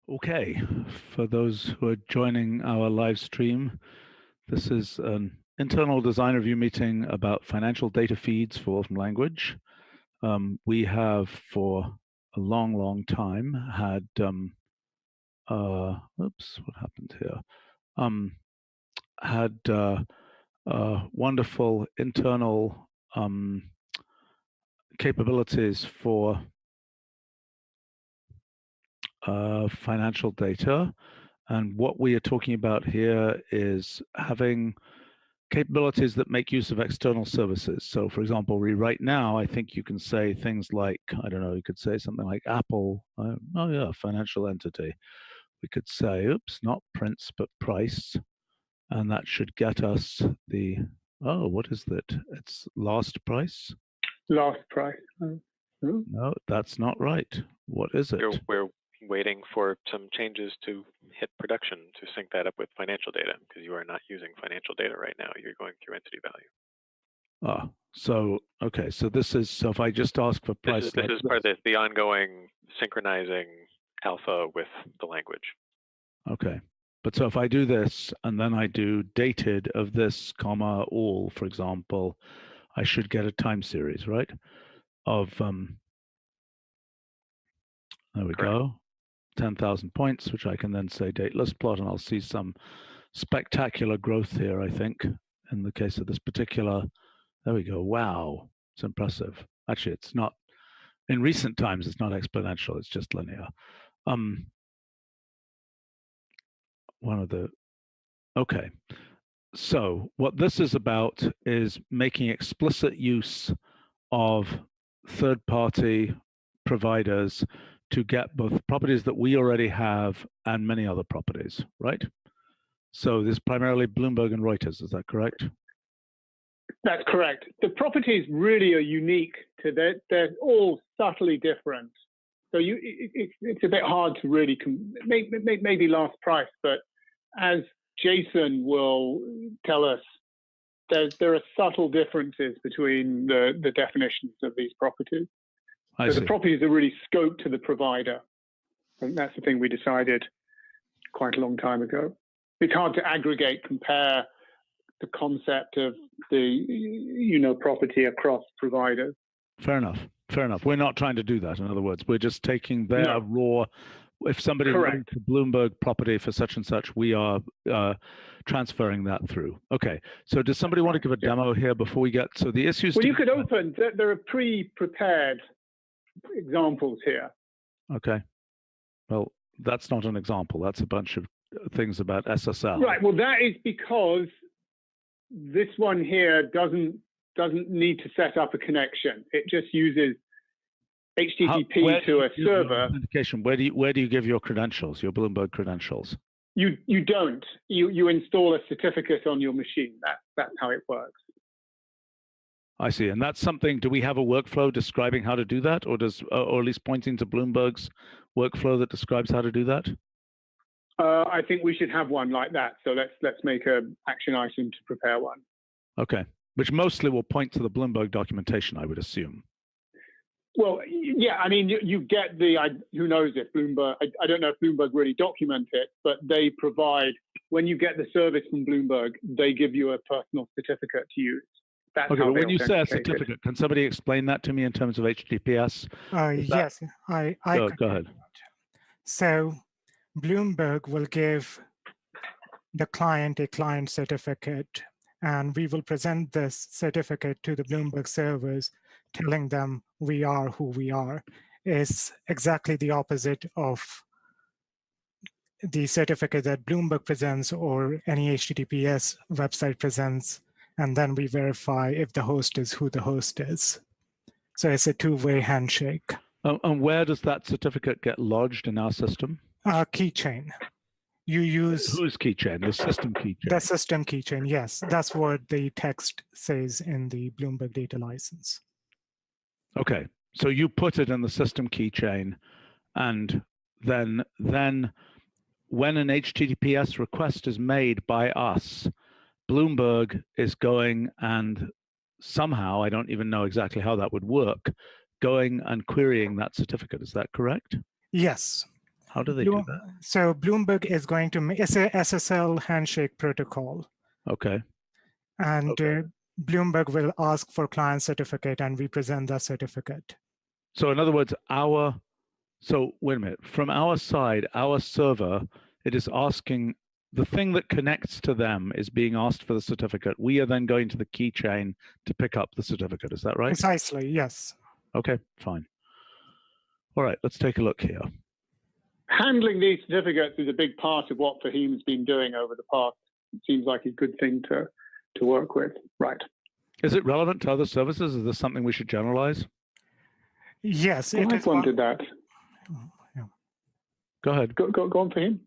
Okay, for those who are joining our live stream, this is an internal design review meeting about financial data feeds for Wolfram Language. We have for a long, long time had, oops, what happened here? Had wonderful internal capabilities for financial data. And what we are talking about here is having capabilities that make use of external services. So for example, right now, I think you can say things like, I don't know, you could say something like Apple, oh yeah, financial entity. We could say, oops, not Prince, but Price. And that should get us the, oh, what is that? It's last price? Last price. No, that's not right. What is it? We're waiting for some changes to hit production to sync that up with financial data, because you are not using financial data right now. You're going through entity value. Ah, so, okay, so this is, so if I just ask for price. This is part of the ongoing synchronizing alpha with the language. Okay, but so if I do this and then I do dated of this, comma, all, for example, I should get a time series, right? Of, there we go, 10,000 points, which I can then say dateless plot, and I'll see some spectacular growth here, I think, in the case of this particular. There we go. Wow, it's impressive. Actually, it's not, in recent times, it's not exponential, it's just linear. Okay. So what this is about is making explicit use of third-party providers to get both properties that we already have and many other properties, right? So this is primarily Bloomberg and Reuters, is that correct? That's correct. The properties really are unique to that. They're all subtly different. So it's a bit hard to really, maybe last price, but as Jason will tell us, there are subtle differences between the definitions of these properties. So the properties are really scoped to the provider. And that's the thing we decided quite a long time ago. It's hard to aggregate, compare the concept of the property across providers. Fair enough. Fair enough. We're not trying to do that. In other words, we're just taking their raw. If somebody went to Bloomberg property for such and such, we are transferring that through. Okay. So does somebody want to give a demo here before we get, so the issues? Well, you could open, there are pre-prepared examples here. Okay. Well, that's not an example. That's a bunch of things about SSL. Right. Well, that is because this one here doesn't need to set up a connection. It just uses HTTP to a server. Where do you give your credentials, your Bloomberg credentials? You don't. You install a certificate on your machine. That's how it works. I see. And that's something. Do we have a workflow describing how to do that, or at least pointing to Bloomberg's workflow that describes how to do that? I think we should have one like that. So let's make an action item to prepare one. Okay. Which mostly will point to the Bloomberg documentation, I would assume. Well, yeah, I mean, you get who knows if Bloomberg, I don't know if Bloomberg really documents it, but they provide, when you get the service from Bloomberg, they give you a personal certificate to use. That's okay, but when you say a certificate, can somebody explain that to me in terms of HTTPS? Yes, Go ahead. So Bloomberg will give the client a client certificate, and we will present this certificate to the Bloomberg servers, telling them we are who we are. Is exactly the opposite of the certificate that Bloomberg presents or any HTTPS website presents, and then we verify if the host is who the host is. So it's a two-way handshake. And where does that certificate get lodged in our system? Keychain. You use whose keychain? The system keychain. The system keychain, yes. That's what the text says in the Bloomberg data license. Okay, so you put it in the system keychain, and then when an HTTPS request is made by us, Bloomberg is going and somehow, I don't even know exactly how that would work, going and querying that certificate. Is that correct? Yes. How do they do that? So Bloomberg is going to make, it's a SSL handshake protocol. Okay. And Okay. Bloomberg will ask for client certificate and we present that certificate. So in other words, so wait a minute, from our side, our server, it is asking, the thing that connects to them is being asked for the certificate. We are then going to the keychain to pick up the certificate. Is that right? Precisely, yes. Okay, fine. All right, let's take a look here. Handling these certificates is a big part of what Fahim's been doing over the past. It seems like a good thing to work with, right? Is it relevant to other services? Is this something we should generalize? Yes, Well, I've wondered that. Yeah. Go ahead. Go on, Fahim.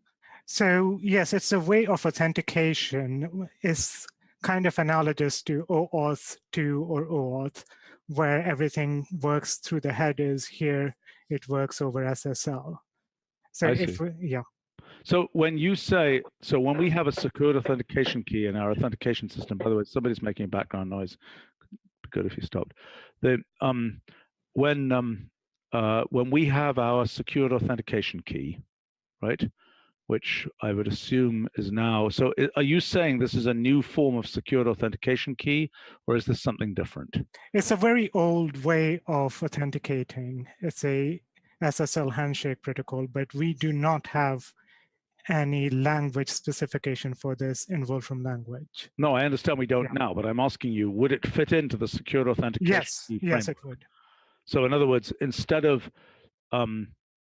So yes, it's a way of authentication. It's kind of analogous to OAuth 2 or OAuth, where everything works through the headers. Here, it works over SSL. So yeah. So when you say, so when we have a secured authentication key in our authentication system, by the way, somebody's making background noise. It'd be good if you stopped. When we have our secured authentication key, right, which I would assume is now, so are you saying this is a new form of secured authentication key, or is this something different? It's a very old way of authenticating. It's a SSL handshake protocol, but we do not have any language specification for this in Wolfram language. No, I understand we don't now, but I'm asking you, would it fit into the secured authentication key framework? Yes, it would. So in other words, instead of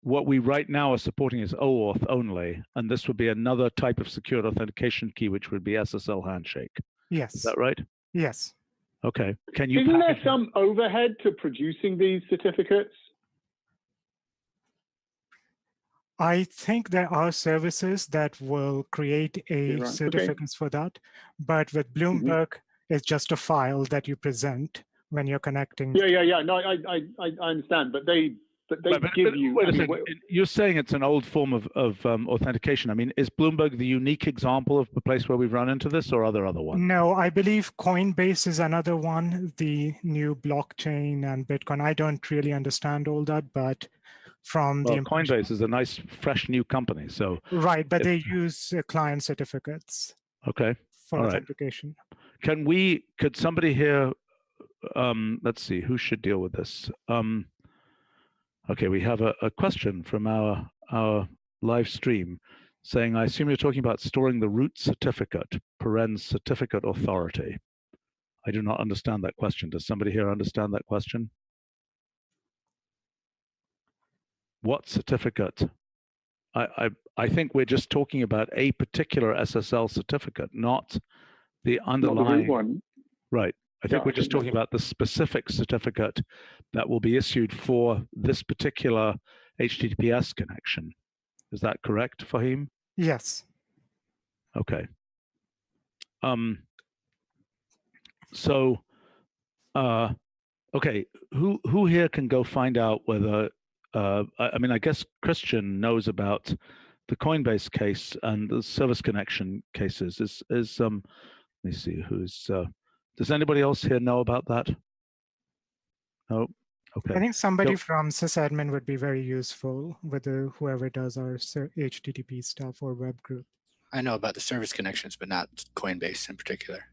what we right now are supporting is OAuth only, and this would be another type of secured authentication key, which would be SSL handshake. Yes. Is that right? Yes. Okay. Can you? Isn't there some overhead to producing these certificates? I think there are services that will create a certificates for that, but with Bloomberg, it's just a file that you present when you're connecting. Yeah. No, I understand, but they give you. Wait a second. You're saying it's an old form of authentication. I mean, is Bloomberg the unique example of the place where we've run into this, or are there other ones? No, I believe Coinbase is another one. The new blockchain and Bitcoin. I don't really understand all that, but from the Coinbase is a nice, fresh new company. So right, but they use client certificates. Okay. For authentication. Could somebody here? Let's see, who should deal with this? Okay, we have a question from our live stream saying, I assume you're talking about storing the root certificate, parens certificate authority. I do not understand that question. Does somebody here understand that question? What certificate? I think we're just talking about a particular SSL certificate, not the underlying one. Right. I think we're just talking about the specific certificate that will be issued for this particular HTTPS connection. Is that correct, Fahim? Yes. Okay. Okay, who here can go find out whether, I mean, I guess Christian knows about the Coinbase case and the service connection cases. Let me see, who's, does anybody else here know about that? No? Okay. I think somebody from sysadmin would be very useful with whoever does our HTTP stuff or web group. I know about the service connections, but not Coinbase in particular.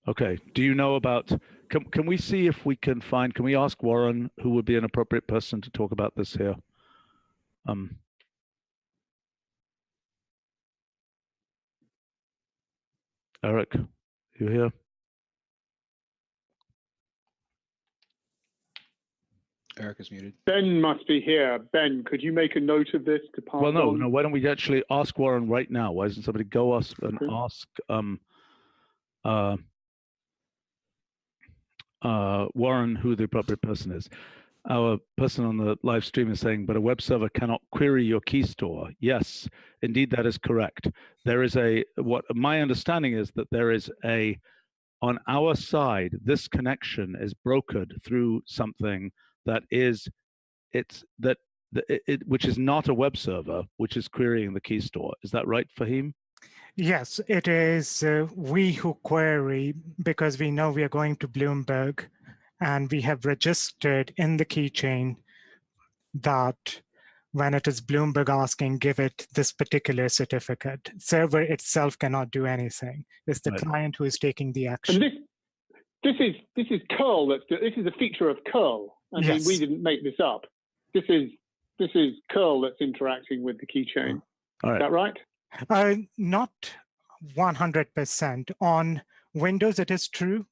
Okay. Do you know about, can we see if we can find, can we ask Warren who would be an appropriate person to talk about this here? Eric, you here? Eric is muted. Ben must be here. Ben, could you make a note of this to pass on? Well, no. Why don't we actually ask Warren right now? Why doesn't somebody go us and ask Warren who the appropriate person is? Our person on the live stream is saying, but a web server cannot query your key store. Yes, indeed, that is correct. There is what my understanding is that there is on our side, this connection is brokered through something that is, which is not a web server, which is querying the key store. Is that right, Fahim? Yes, it is we who query because we know we are going to Bloomberg and we have registered in the keychain that when it is Bloomberg asking, give it this particular certificate. Server itself cannot do anything. It's the Right. client who is taking the action. And this is curl. This is a feature of curl. I mean, we didn't make this up. This is curl that's interacting with the keychain. All right. Is that right? Not 100%. On Windows, it is true.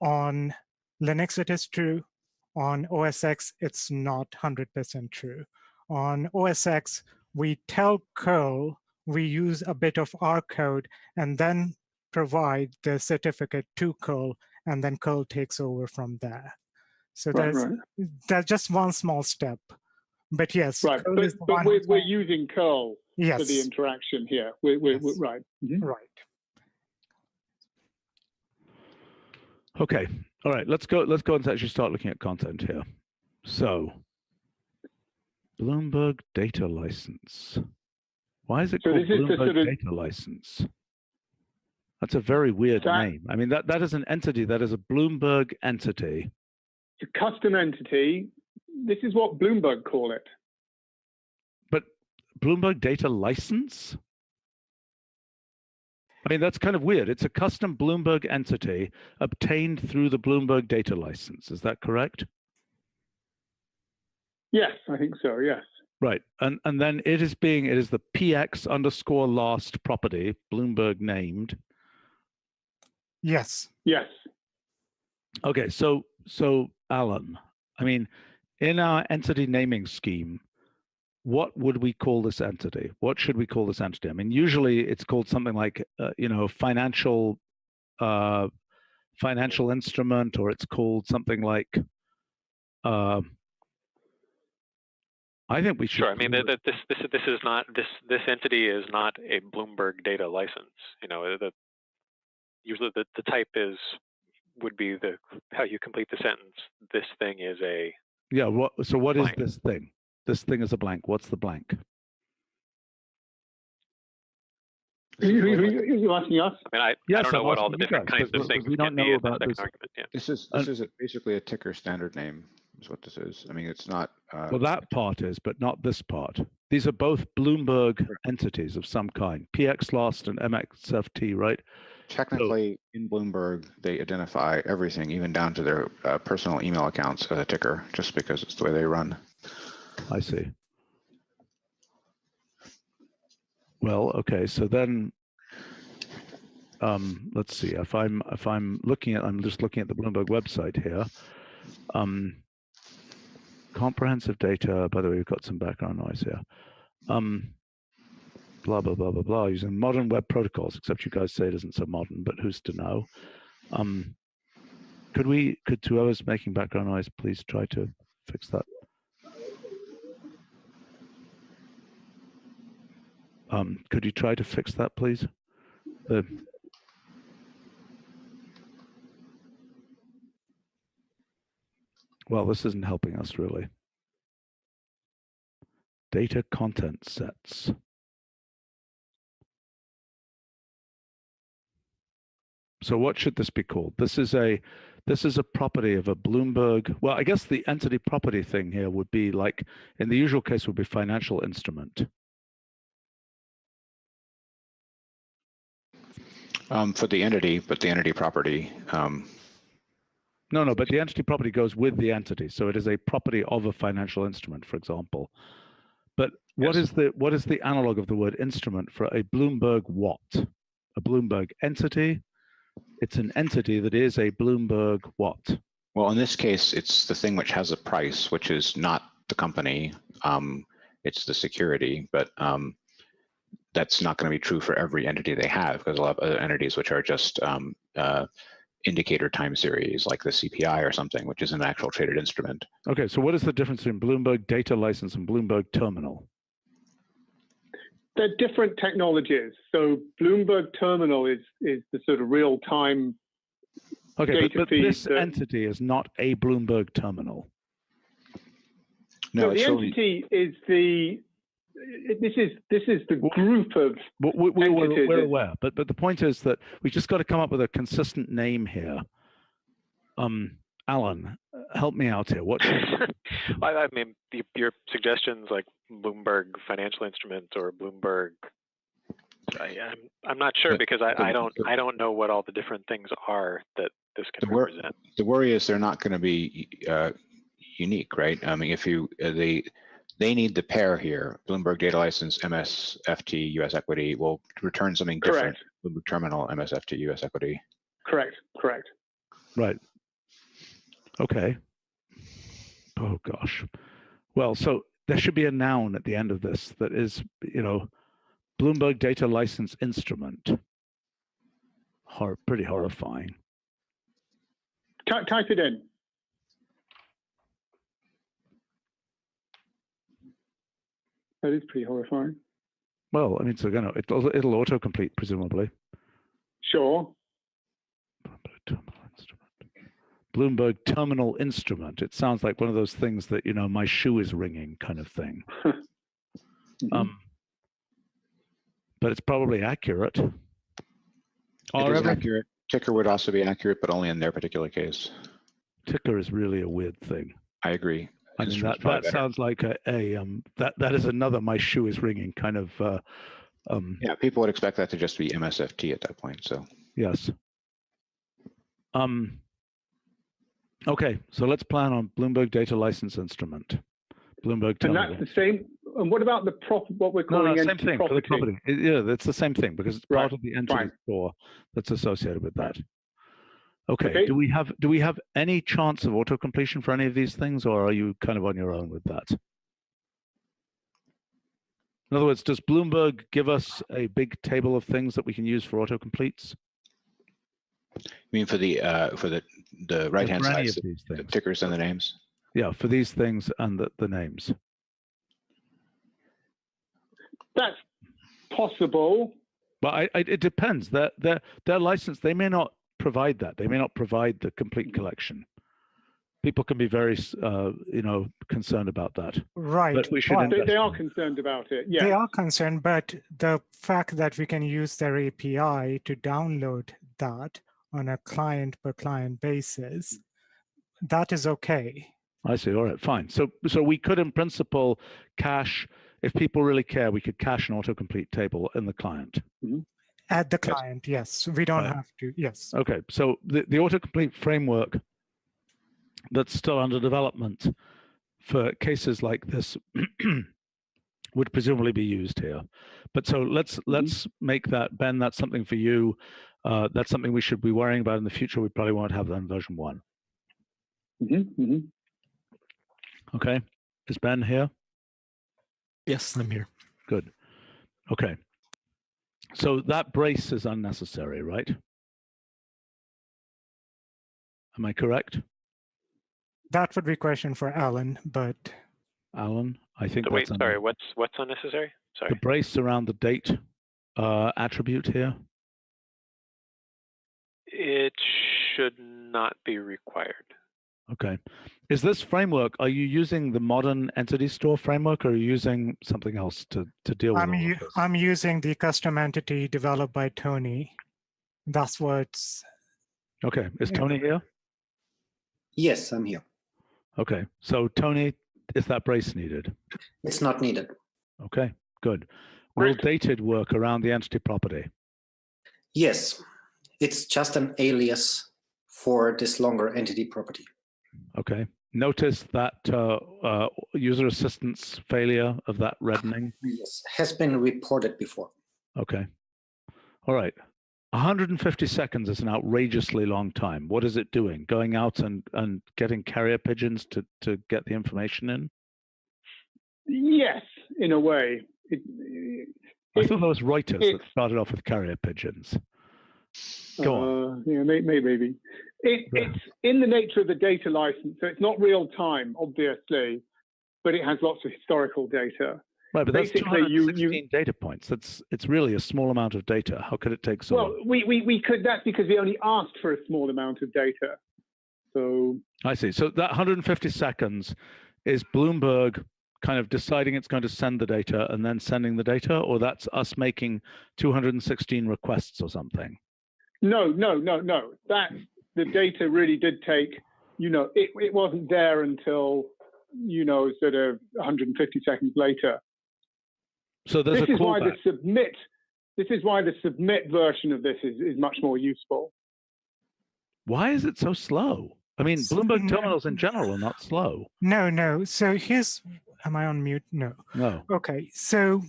On Linux, it is true. On OS X, it's not 100% true. On OS X, we tell curl, we use a bit of our code, and then provide the certificate to curl, and then curl takes over from there. So there's just one small step. But yes, right. But we're using curl for the interaction here. We're right. Mm-hmm. Right. Okay. All right. Let's go and actually start looking at content here. So, Bloomberg data license. Why is it called Bloomberg data license? That's a very weird name. I mean, that is an entity. That is a Bloomberg entity. It's a custom entity. This is what Bloomberg call it. But Bloomberg data license? I mean, that's kind of weird. It's a custom Bloomberg entity obtained through the Bloomberg data license. Is that correct? Yes, I think so, yes. Right. And then it is the PX_last property, Bloomberg named. Yes. Yes. Okay, so Alan, I mean, in our entity naming scheme, what would we call this entity? What should we call this entity? I mean, usually it's called something like, financial instrument, or it's called something like. I think we should. Sure. I mean, this entity is not a Bloomberg data license. You know, usually the type would be how you complete the sentence. This thing is a. Yeah. What is blank. this thing? This thing is a blank. What's the blank? You're asking us? I mean, I don't know what all the different kinds of things can be in the second argument. Yeah. This is basically a ticker standard name, is what this is. I mean, it's not. Well, that part is, but not this part. These are both Bloomberg entities of some kind, PXLast and MXFT, right? Technically, in Bloomberg, they identify everything, even down to their personal email accounts as a ticker, just because it's the way they run. I see. Well, okay. So then, let's see. If I'm just looking at the Bloomberg website here. Comprehensive data. By the way, we've got some background noise here. Blah blah blah blah blah. Using modern web protocols, except you guys say it isn't so modern. But who's to know? Could whoever's making background noise please try to fix that? Could you try to fix that, please? Well, this isn't helping us really. Data content sets. So what should this be called? This is a property of a Bloomberg. Well, I guess the entity property thing here would be like, in the usual case, would be financial instrument. For the entity, but the entity property. No, but the entity property goes with the entity, so it is a property of a financial instrument, for example. But what is the analog of the word instrument for a Bloomberg what? A Bloomberg entity? It's an entity that is a Bloomberg what? Well, in this case, it's the thing which has a price, which is not the company. It's the security, but that's not going to be true for every entity they have, because a lot of other entities which are just indicator time series, like the CPI or something, which is an actual traded instrument. Okay, so what is the difference between Bloomberg data license and Bloomberg Terminal? They're different technologies. So Bloomberg Terminal is the sort of real-time okay, data but feed. This entity is not a Bloomberg Terminal. No, the entity is the. This is the group of entities. We're aware, but the point is that we just got to come up with a consistent name here. Alan, help me out here. What should I mean, your suggestions like Bloomberg financial instruments or Bloomberg. I'm not sure because I don't know what all the different things are that this can represent. The worry is they're not going to be unique, right? I mean, if you they need the pair here. Bloomberg data license MSFT US equity will return something different. Bloomberg terminal MSFT US equity. Correct. Right. Okay. Oh gosh. Well, so there should be a noun at the end of this that is, Bloomberg data license instrument. Pretty horrifying. Type it in. That is pretty horrifying. Well, I mean, so it'll autocomplete presumably. Sure. Bloomberg terminal instrument. It sounds like one of those things that my shoe is ringing kind of thing. But it's probably accurate. It is accurate. Ticker would also be accurate, but only in their particular case. Ticker is really a weird thing. I agree. I mean, that sounds like that is another my shoe is ringing kind of. Yeah, people would expect that to just be MSFT at that point. So yes. Okay, so let's plan on Bloomberg data license instrument. Bloomberg terminal. And that's the same. And what about what we're calling same thing property? for the property. Yeah, that's the same thing because it's part of the entity store that's associated with that. Okay. Do we have any chance of auto completion for any of these things, or are you kind of on your own with that? In other words, does Bloomberg give us a big table of things that we can use for auto completes? You mean for the right hand side, the tickers and the names? Yeah, for these things and the names. That's possible. But it depends. Their license, they may not provide that. They may not provide the complete collection. People can be very, concerned about that. Right. But we should they are concerned about it. Yeah. They are concerned, but the fact that we can use their API to download that on a client per client basis, that is okay. I see. All right, fine. So we could, in principle, cache. If people really care, we could cache an autocomplete table in the client. At the client, yes. We don't have to. Yes. Okay. So the autocomplete framework that's still under development for cases like this would presumably be used here. But so let's make that, Ben, that's something for you. That's something we should be worrying about in the future. We probably won't have that in version 1. Okay. Is Ben here? Yes, I'm here. Good. Okay. So that brace is unnecessary, right? Am I correct? That would be a question for Alan, but Alan, I think. So wait, sorry. What's unnecessary? Sorry. The brace around the date attribute here. It should not be required. Okay. Is this framework, are you using the modern entity store framework, or are you using something else to deal with this? I'm using the custom entity developed by Tony. That's what's... Okay. Is Tony here? Yes, I'm here. Okay. So Tony, is that brace needed? It's not needed. Okay, good. Will dated work around the entity property? Yes. It's just an alias for this longer entity property. Okay. Notice that user assistance failure of that reddening? Yes, has been reported before. Okay. All right. 150 seconds is an outrageously long time. What is it doing? Going out and getting carrier pigeons to get the information in? Yes, in a way. I thought that was Reuters that started off with carrier pigeons. Go on. Yeah, maybe. It's in the nature of the data license, so it's not real time, obviously, but it has lots of historical data. Right, but that's 216 data points. It's really a small amount of data. How could it take so long? Well, we could. That's because we only asked for a small amount of data. So I see. So that 150 seconds is Bloomberg kind of deciding it's going to send the data and then sending the data, or that's us making 216 requests or something? No. That the data really did take it wasn't there until, sort of 150 seconds later. So there's a callback. This is why the submit version of this is much more useful. Why is it so slow? I mean, Bloomberg terminals in general are not slow. No. So am I on mute? No. No. Okay. So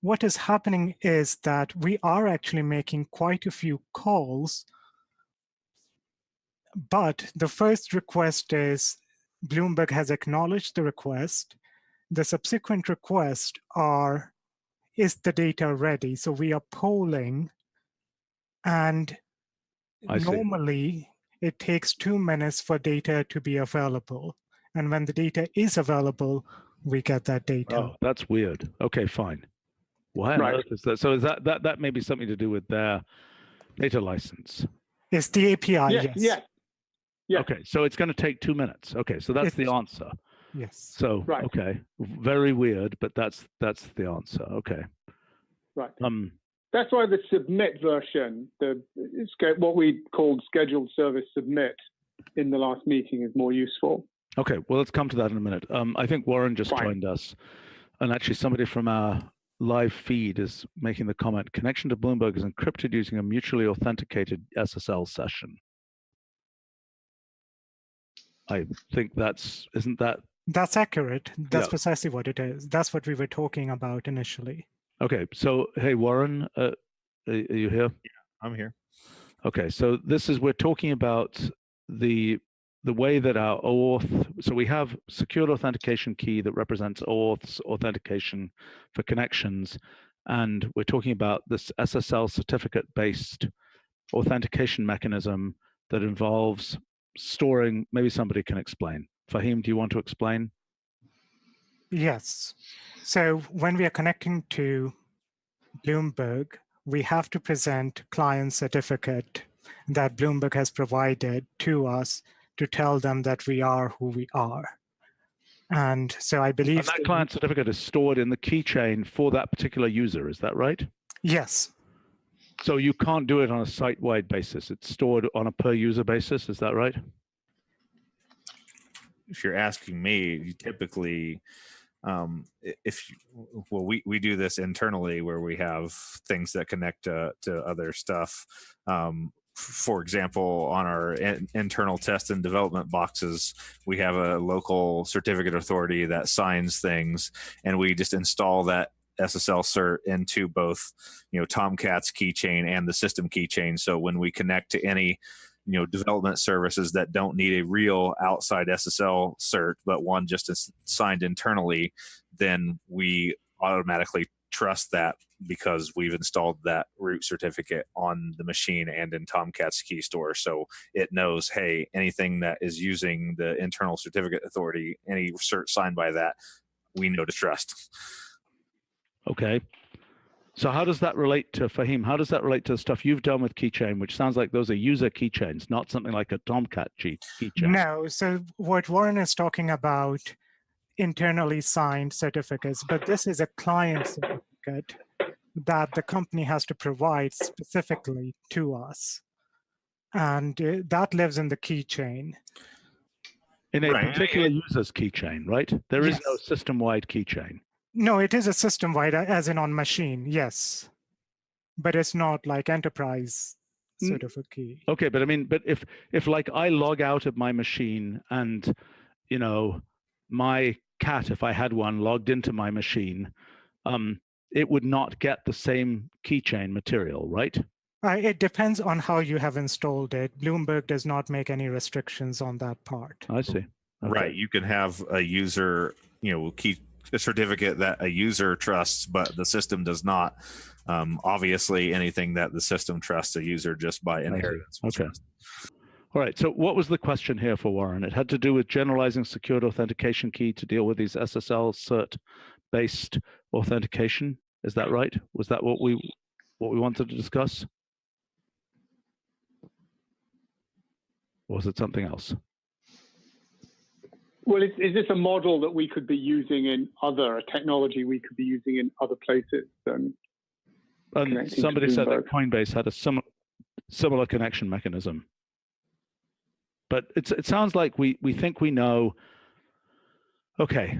what is happening is that we are actually making quite a few calls, but the first request is Bloomberg has acknowledged the request. The subsequent requests are, is the data ready? So we are polling, and normally it takes 2 minutes for data to be available. And when the data is available, we get that data. Oh, that's weird. Okay, fine. Why on earth is that? So is that may be something to do with their data license? It's the API, yes. Yeah. Okay, so it's going to take 2 minutes. Okay, so that's the answer. Yes. So okay, very weird, but that's the answer. Okay. Right. That's why the submit version, what we called scheduled service submit in the last meeting, is more useful. Okay, well, let's come to that in a minute. I think Warren just joined us, and actually somebody from our live feed is making the comment: connection to Bloomberg is encrypted using a mutually authenticated SSL session. I think isn't that? That's accurate. That's precisely what it is. That's what we were talking about initially. Okay, so hey, Warren, are you here? Yeah, I'm here. Okay, so we're talking about the way that our OAuth, so we have secured authentication key that represents OAuth's authentication for connections, and we're talking about this SSL certificate-based authentication mechanism that involves storing, maybe somebody can explain. Fahim, do you want to explain? Yes. So when we are connecting to Bloomberg, we have to present client certificate that Bloomberg has provided to us to tell them that we are who we are. And so I believe that client certificate is stored in the keychain for that particular user. Is that right? Yes. So you can't do it on a site-wide basis. It's stored on a per-user basis. Is that right? If you're asking me, you typically, we do this internally where we have things that connect to other stuff. For example, on our internal test and development boxes, we have a local certificate authority that signs things, and we just install that SSL cert into both, Tomcat's keychain and the system keychain. So when we connect to any, development services that don't need a real outside SSL cert, but one just is signed internally, then we automatically trust that because we've installed that root certificate on the machine and in Tomcat's key store. So it knows, hey, anything that is using the internal certificate authority, any cert signed by that, we know to trust. Okay. So how does that relate to, Fahim, how does that relate to the stuff you've done with keychain, which sounds like those are user keychains, not something like a Tomcat keychain? No, so what Warren is talking about, internally signed certificates, but this is a client certificate that the company has to provide specifically to us. And that lives in the keychain. In a particular user's keychain, right? There is no system-wide keychain. No, it is a system-wide, as in on machine, yes. But it's not like enterprise sort of a key. Okay, but I mean, but if like I log out of my machine and, my cat, if I had one, logged into my machine, it would not get the same keychain material, right? It depends on how you have installed it. Bloomberg does not make any restrictions on that part. I see. Okay. Right, you can have a user, a certificate that a user trusts, but the system does not. Obviously, anything that the system trusts a user just by inheritance. Okay. All right. So what was the question here for Warren? It had to do with generalizing secured authentication key to deal with these SSL cert-based authentication. Is that right? Was that what we wanted to discuss? Or was it something else? Well, is this a model that we could be using in a technology we could be using in other places? And somebody said that Coinbase had a similar connection mechanism. But it sounds like we think we know. Okay.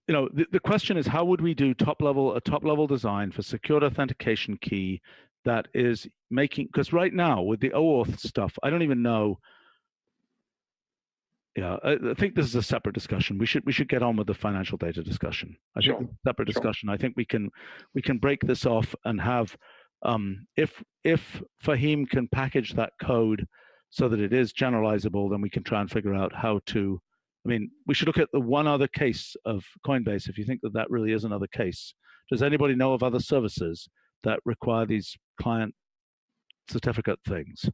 The question is, how would we do a top level design for secured authentication key that is making, because right now with the OAuth stuff, I don't even know. Yeah, I think this is a separate discussion. We should get on with the financial data discussion. I think it's a separate discussion. I think we can break this off and have, if Fahim can package that code so that it is generalizable, then we can try and figure out how to. I mean, we should look at the one other case of Coinbase. If you think that really is another case, does anybody know of other services that require these client certificate things?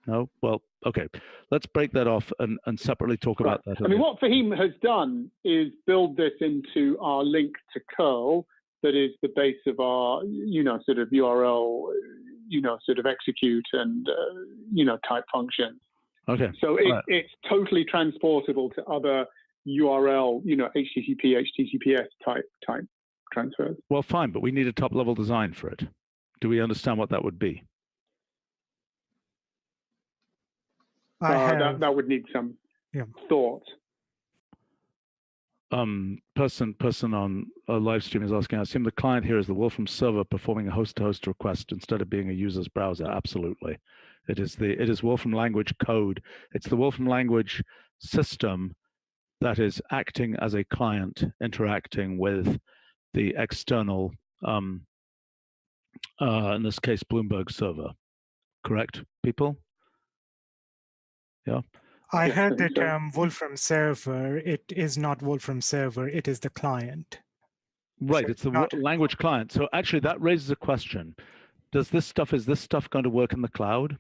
No? Well, okay. Let's break that off and separately talk about that. I mean, what Fahim has done is build this into our link to curl that is the base of our, sort of URL, sort of execute and, type functions. Okay. So it's totally transportable to other URL, HTTP, HTTPS type transfers. Well, fine, but we need a top level design for it. Do we understand what that would be? That would need some thought. Person on a live stream is asking, I assume the client here is the Wolfram server performing a host-to-host request instead of being a user's browser. Absolutely. It is Wolfram Language code. It's the Wolfram Language system that is acting as a client interacting with the external, in this case, Bloomberg server. Correct, people? Yeah. I heard the term Wolfram server. It is not Wolfram server. It is the client. Right. So it's the language client. So actually, that raises a question. Is this stuff going to work in the cloud?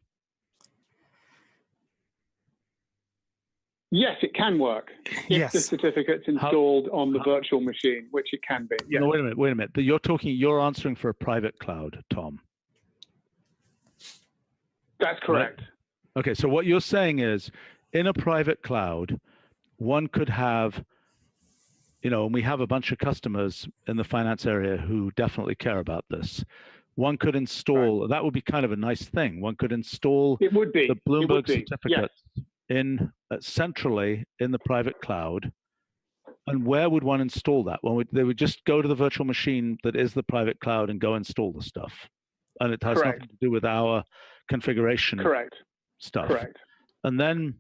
Yes, it can work if the certificate's installed on the virtual machine, which it can be. Yes. No, wait a minute. You're answering for a private cloud, Tom. That's correct. Right? Okay, so what you're saying is, in a private cloud, one could have, and we have a bunch of customers in the finance area who definitely care about this. One could install, that would be kind of a nice thing. One could install the Bloomberg certificate in centrally in the private cloud. And where would one install that? Well, they would just go to the virtual machine that is the private cloud and go install the stuff. And it has nothing to do with our configuration stuff. Correct. And then,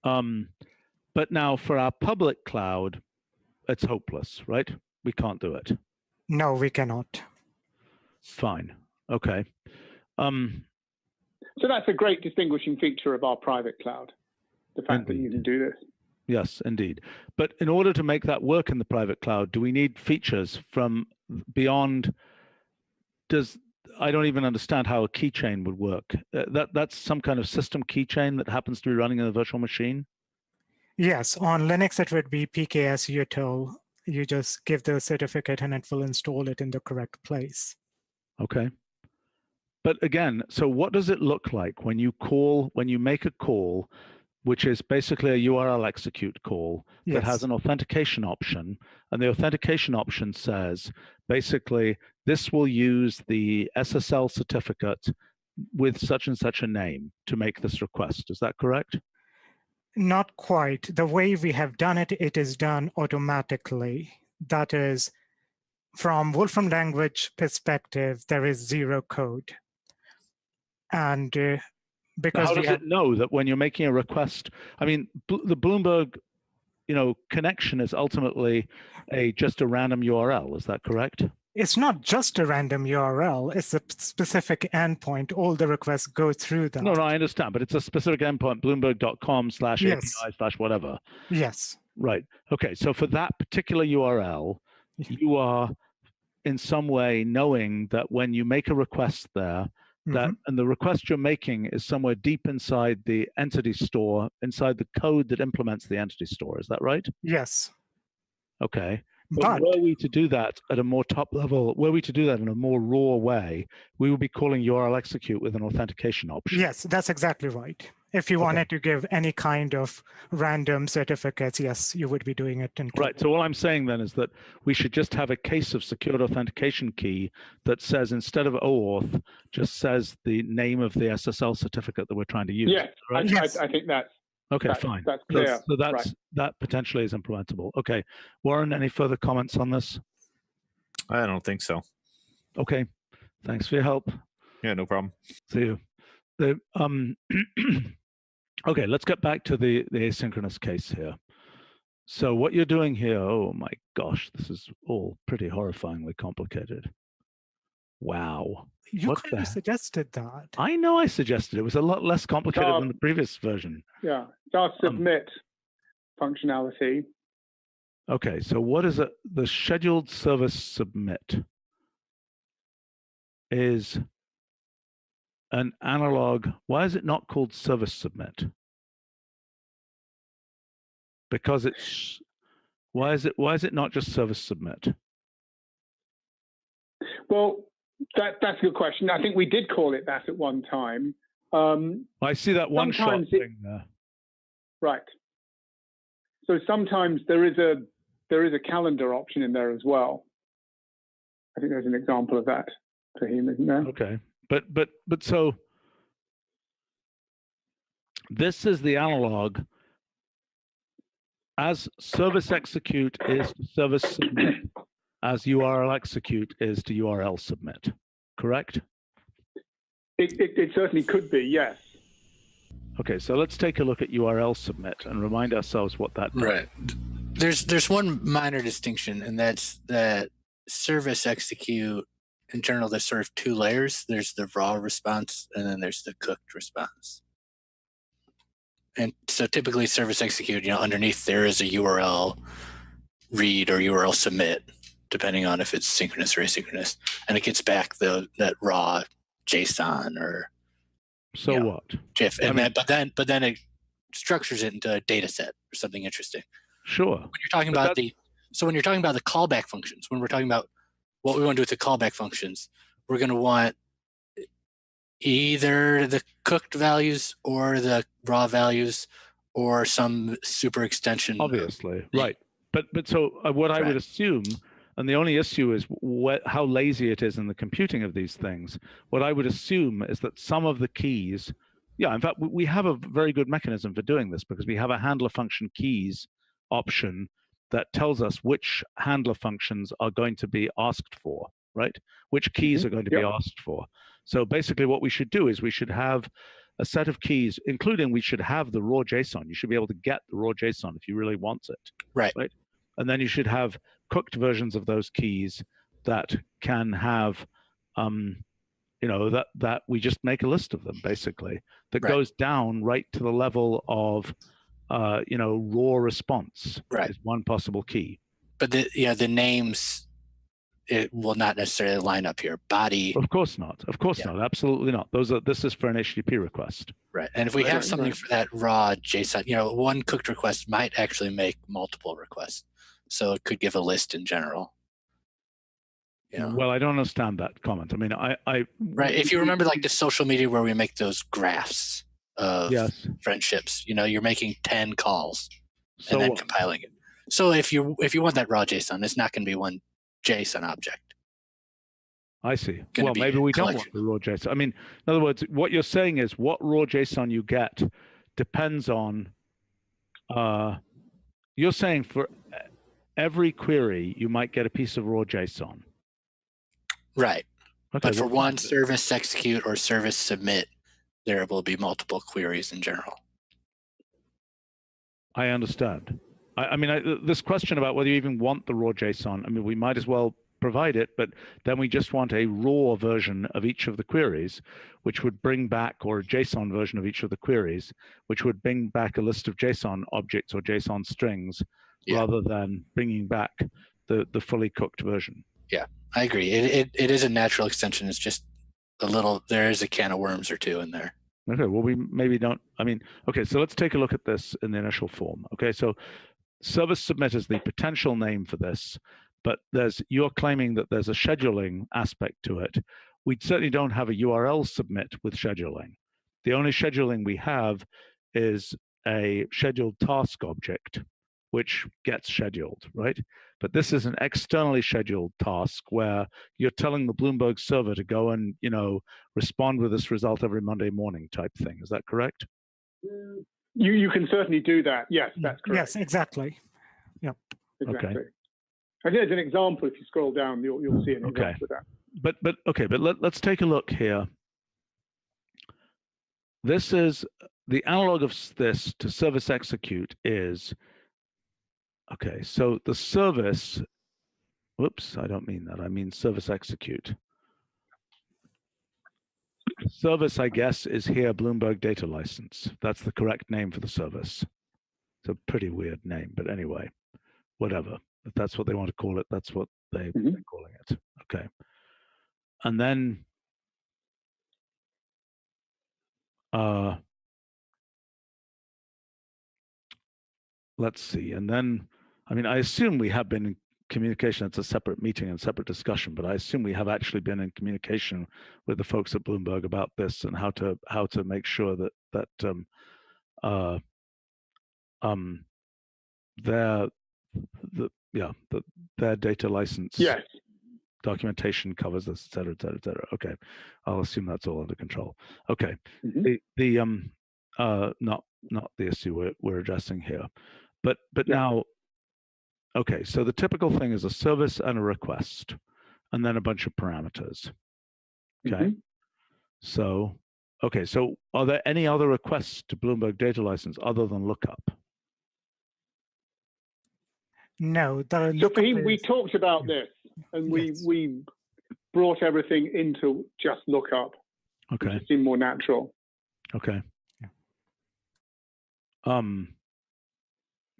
but now for our public cloud, it's hopeless, right? We can't do it. No, we cannot. Fine. Okay. So that's a great distinguishing feature of our private cloud, the fact that you can do this. Yes, indeed. But in order to make that work in the private cloud, do we need features from beyond? I don't even understand how a keychain would work. That's some kind of system keychain that happens to be running in a virtual machine? Yes, on Linux it would be PKS util. You just give the certificate and it will install it in the correct place. Okay. But again, so what does it look like when you make a call, which is basically a URL execute call that has an authentication option, and the authentication option says, basically, this will use the SSL certificate with such and such a name to make this request. Is that correct? Not quite. The way we have done it, it is done automatically. That is, from Wolfram Language perspective, there is zero code. And because how does it know that when you're making a request? I mean, the Bloomberg, connection is ultimately just a random URL. Is that correct? It's not just a random URL. It's a specific endpoint. All the requests go through that. No, I understand, but it's a specific endpoint, bloomberg.com/API/whatever. Yes. Right. Okay. So for that particular URL, you are in some way knowing that when you make a request there, and the request you're making is somewhere deep inside the entity store, inside the code that implements the entity store. Is that right? Yes. Okay. But were we to do that at a more top level, were we to do that in a more raw way, we would be calling URL execute with an authentication option. Yes, that's exactly right. If you wanted to give any kind of random certificates, yes, you would be doing it in Right. So all I'm saying then is that we should just have a case of secured authentication key that says, instead of OAuth, just says the name of the SSL certificate that we're trying to use. Yes, Right? I think that's fine. That's clear. So that potentially is implementable. Okay. Warren, any further comments on this? I don't think so. Okay. Thanks for your help. Yeah, no problem. See you. Okay, let's get back to the asynchronous case here. So what you're doing here, oh my gosh, this is all pretty horrifyingly complicated. Wow. You kind of suggested that. I know I suggested it. It was a lot less complicated than the previous version. Yeah, it's our submit functionality. Okay, so what is it? The scheduled service submit is an analog. Why is it not called service submit? Because it's, why is it not just service submit? Well, that's a good question. I think we did call it that at one time. I see that one shot thing there. Right. So sometimes there is a calendar option in there as well. I think there's an example of that for him, isn't there? Okay. But so this is the analog as service execute is to service submit, as URL execute is to URL submit, correct? It certainly could be, yes. Okay, so let's take a look at URL submit and remind ourselves what that does. Right. There's one minor distinction, and that's that service execute in general, there's sort of two layers. There's the raw response, and then there's the cooked response. And so typically service execute, underneath there is a URL read or URL submit, depending on if it's synchronous or asynchronous. And it gets back that raw JSON or what? GIF. And but then it structures it into a data set or something interesting. Sure. When you're talking about when you're talking about the callback functions, when we're talking about what we want to do with the callback functions, we're going to want either the cooked values or the raw values or some super extension. Obviously, right. But so what I would assume, and the only issue is how lazy it is in the computing of these things. What I would assume is that some of the keys, in fact, we have a very good mechanism for doing this because we have a handler function keys option that tells us which handler functions are going to be asked for, right? Which keys are going to be asked for. So basically what we should do is we should have a set of keys, including we should have the raw JSON. You should be able to get the raw JSON if you really want it. Right. And then you should have cooked versions of those keys that can have, that we just make a list of them, basically, that goes down right to the level of raw response is one possible key. But the names, it will not necessarily line up here. Body. Of course not. Of course not. Absolutely not. This is for an HTTP request. Right. And if we have something for that raw JSON, one cooked request might actually make multiple requests. So it could give a list in general. Well, I don't understand that comment. I mean, right. If you remember like the social media where we make those graphs of friendships, you're making 10 calls and then compiling it. So if you want that raw JSON, it's not going to be one JSON object. I see. Well, maybe we don't want the raw JSON. I mean, in other words, what you're saying is what raw JSON you get depends on, you're saying for every query, you might get a piece of raw JSON. Right. Okay, but for one service execute or service submit, there will be multiple queries in general. I understand. I mean, this question about whether you even want the raw JSON, I mean, we might as well provide it, but then we just want a raw version of each of the queries, which would bring back, or a JSON version of each of the queries, which would bring back a list of JSON objects or JSON strings, rather than bringing back the fully cooked version. Yeah, I agree. It is a natural extension. It's just there is a can of worms or two in there. Okay, well, we maybe don't, okay, so let's take a look at this in the initial form. Okay, so service submit is the potential name for this, but you're claiming that there's a scheduling aspect to it. We certainly don't have a URL submit with scheduling. The only scheduling we have is a scheduled task object, which gets scheduled, right? But this is an externally scheduled task where you're telling the Bloomberg server to go and, respond with this result every Monday morning type thing. Is that correct? You can certainly do that. Yes, that's correct. Yes, exactly. Yep. Exactly. Okay. And there's an example. If you scroll down, you'll see an example of that. But let's take a look here. This is the analog of this to service execute is, okay, so the service, whoops, I don't mean that. I mean service execute. Service, I guess, is here Bloomberg data license. That's the correct name for the service. It's a pretty weird name, but anyway, whatever. If that's what they want to call it, that's what they're calling it. Okay. And then let's see. And then, I mean, I assume we have been in communication. It's a separate meeting and separate discussion, but I assume we have actually been in communication with the folks at Bloomberg about this and how to make sure that their data license documentation covers this, et cetera, et cetera, et cetera. Okay, I'll assume that's all under control. Okay, not the issue we're addressing here, but now, okay, so the typical thing is a service and a request, and then a bunch of parameters. Okay, so are there any other requests to Bloomberg data license other than lookup? No, so Fahim, we talked about this, and we brought everything into just lookup. Okay, to seem more natural. Okay.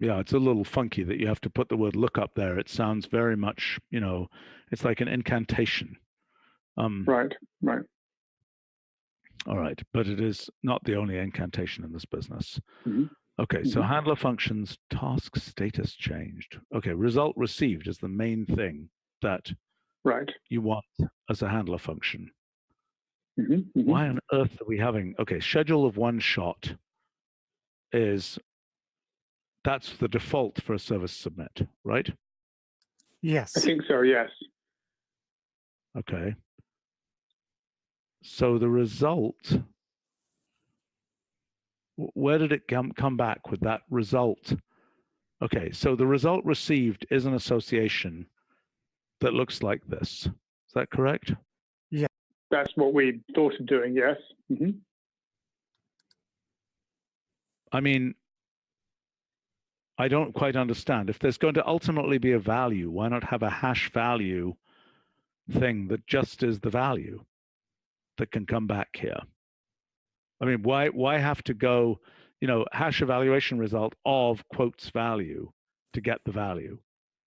Yeah, it's a little funky that you have to put the word lookup there. It sounds very much, it's like an incantation. Right. All right, but it is not the only incantation in this business. Okay, so handler functions, task status changed. Okay, result received is the main thing that you want as a handler function. Why on earth are we having, okay, schedule of one shot that's the default for a service submit, right? Yes. I think so, yes. Okay. So the result, where did it come back with that result? Okay, so the result received is an association that looks like this. Is that correct? Yeah. That's what we thought of doing, yes. I mean, I don't quite understand. If there's going to ultimately be a value, why not have a hash value thing that just is the value that can come back here? I mean, why have to go, hash evaluation result of quotes value to get the value?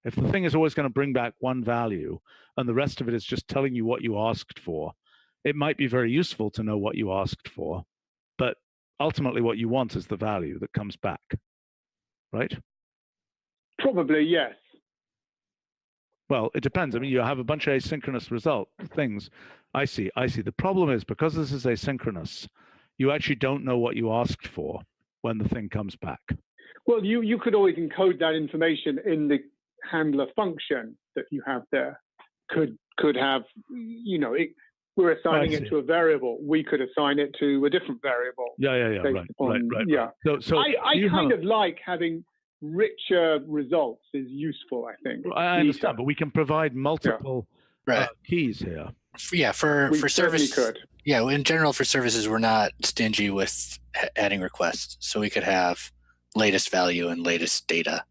If the thing is always going to bring back one value and the rest of it is just telling you what you asked for, it might be very useful to know what you asked for, but ultimately what you want is the value that comes back. Right? Probably, yes. Well, it depends. I mean, you have a bunch of asynchronous result things. I see. The problem is because this is asynchronous, you actually don't know what you asked for when the thing comes back. Well, you could always encode that information in the handler function that you have there. Could have, we're assigning it to a variable. We could assign it to a different variable. Yeah. Right. Yeah. So I kind of like having richer results is useful, I think. I understand, but we can provide multiple keys here. Yeah, for service. Yeah, in general, for services, we're not stingy with adding requests. So we could have latest value and latest data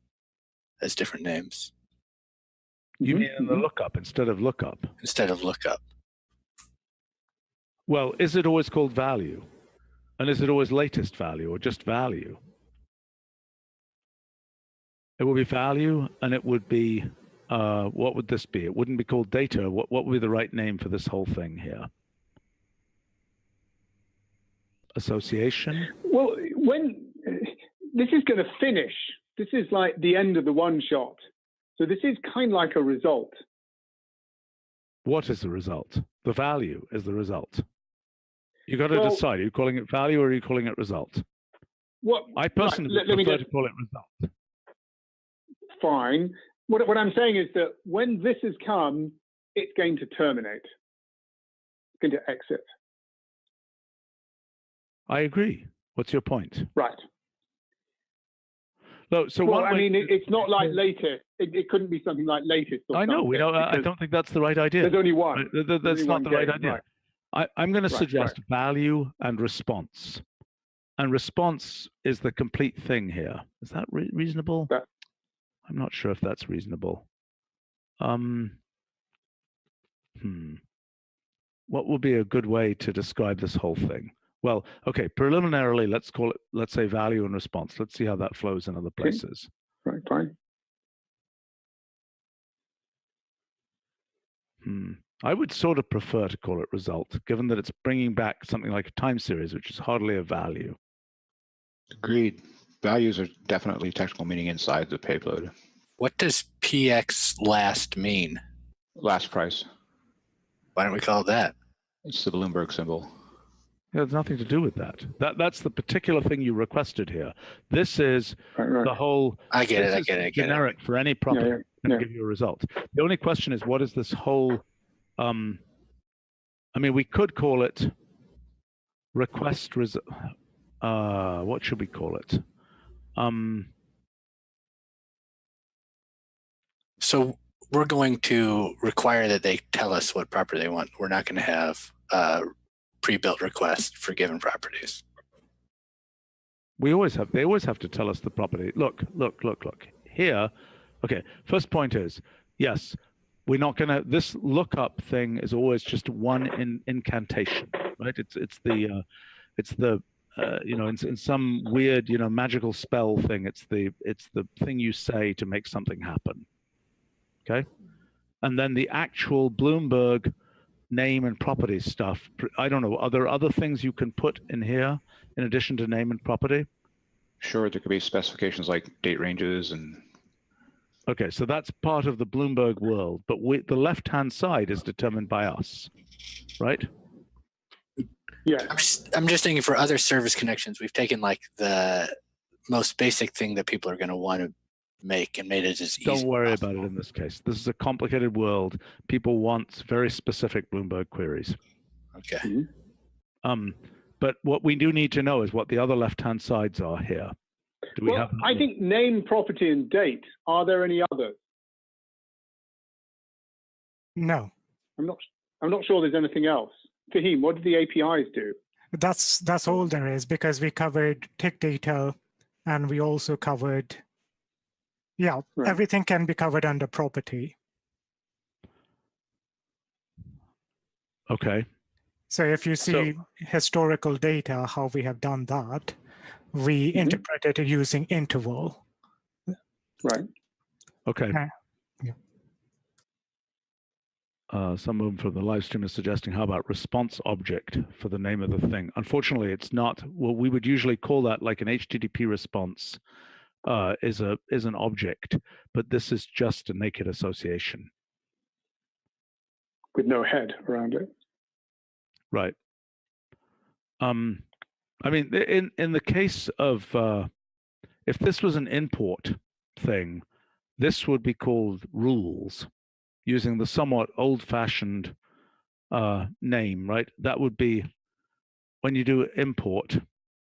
as different names. You mean in the lookup instead of lookup? Instead of lookup. Well, is it always called value? And is it always latest value or just value? It would be value, and it would be, what would this be? It wouldn't be called data. What would be the right name for this whole thing here? Association? Well, when this is going to finish, this is like the end of the one shot. So this is kind of like a result. What is the result? The value is the result. You got to Well, decide. Are you calling it value or are you calling it result? What? I personally right, let me prefer just, to call it result. fine. What I'm saying is that when this has come, it's going to terminate. It's going to exit. I agree. What's your point? Right. No, so Well, one I way, mean, it's not like latest. It couldn't be something like latest or I know, we something, know. I because don't think that's the right idea. there's only one. That's only not one the right game, idea. right. I'm going to Right, suggest right. value and response. And response is the complete thing here. Is that reasonable? That- I'm not sure if that's reasonable. What would be a good way to describe this whole thing? Well, okay, preliminarily, let's say value and response. Let's see how that flows in other places. Right, fine. I would sort of prefer to call it result, given that it's bringing back something like a time series, which is hardly a value. Agreed. Values are definitely technical meaning inside the payload. What does PX last mean? Last price. Why don't we call it that? It's the Bloomberg symbol. It has nothing to do with that. That's the particular thing you requested here. This is Right. the whole. I get it. This is generic for any property Yeah. to give you a result. The only question is, what is this whole? I mean, we could call it request result. What should we call it? So we're going to require that they tell us what property they want. We're not going to have a pre-built request for given properties. They always have to tell us the property. Look. Here, okay, first point is, yes, we're not gonna, this lookup thing is always just one incantation, right? It's the you know, in some weird, you know, magical spell thing, it's the thing you say to make something happen. Okay? And then the actual Bloomberg name and property stuff, I don't know, are there other things you can put in here in addition to name and property? Sure, there could be specifications like date ranges and. Okay, so that's part of the Bloomberg world, but the left-hand side is determined by us, right? Yeah. I'm just thinking for other service connections, we've taken like the most basic thing that people are going to want to make and made it as easy. Don't worry about it in this case. This is a complicated world. People want very specific Bloomberg queries. Okay. Mm-hmm. But what we do need to know is what the other left-hand sides are here. Do we have? I think name, property, and date. Are there any others? No. I'm not sure there's anything else. Fahim, what do the APIs do? That's all there is, because we covered tick data and we also covered, right. Everything can be covered under property. Okay. So if you see historical data, how we have done that, we interpret it using interval. Right. Okay. Yeah. Someone from the live stream is suggesting, how about response object for the name of the thing? Unfortunately, it's not. Well, we would usually call that like an HTTP response is an object, but this is just a naked association. With no head around it. Right. I mean, in the case of, if this was an import thing, this would be called rules, using the somewhat old-fashioned name, right? That would be, when you do import,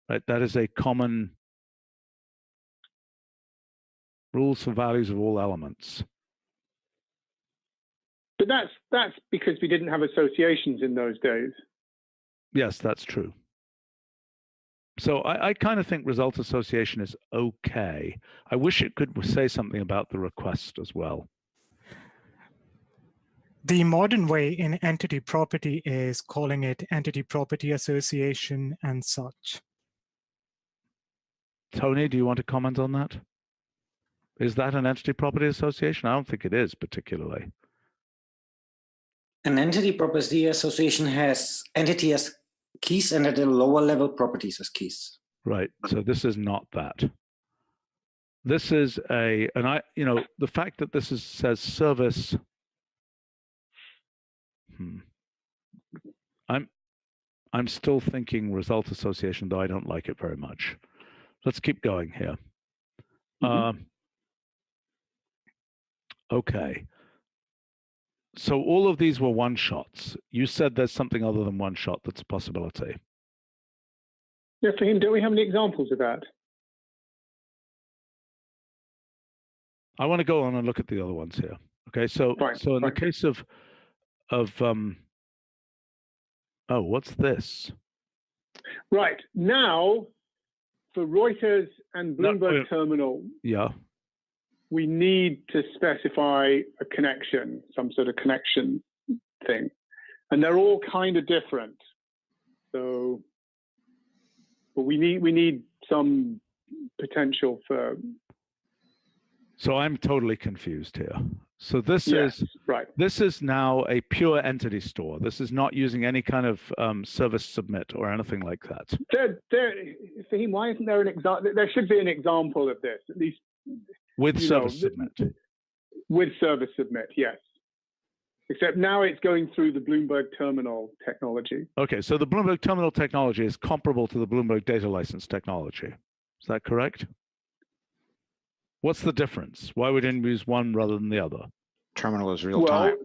right? That is a common rules for values of all elements. But that's because we didn't have associations in those days. Yes, that's true. So I kind of think result association is okay. I wish it could say something about the request as well. The modern way in entity property is calling it entity property association and such. Tony, do you want to comment on that? Is that an entity property association? I don't think it is particularly. An entity property association has entity as keys and at a lower level properties as keys. Right. So this is not that. This is the fact that this says service. I'm I'm still thinking result association, though I don't like it very much. Let's keep going here. Okay. So all of these were one-shots. You said there's something other than one shot that's a possibility. Yeah, Fahim, don't we have any examples of that? I want to go on and look at the other ones here. Okay, so Fine, so in fine. the case of oh, what's this? Right, now for Reuters and Bloomberg Terminal, Yeah. we need to specify a connection, some sort of connection thing. And they're all kind of different. So, but we need some potential for. So I'm totally confused here. So this Yes, is right. This is now a pure entity store. This is not using any kind of service submit or anything like that. Fahim, why isn't there an example? There should be an example of this, at least. With service submit. With service submit, yes. Except now it's going through the Bloomberg Terminal technology. Okay, so the Bloomberg Terminal technology is comparable to the Bloomberg Data License technology. Is that correct? What's the difference? Why would you use one rather than the other? Terminal is real time.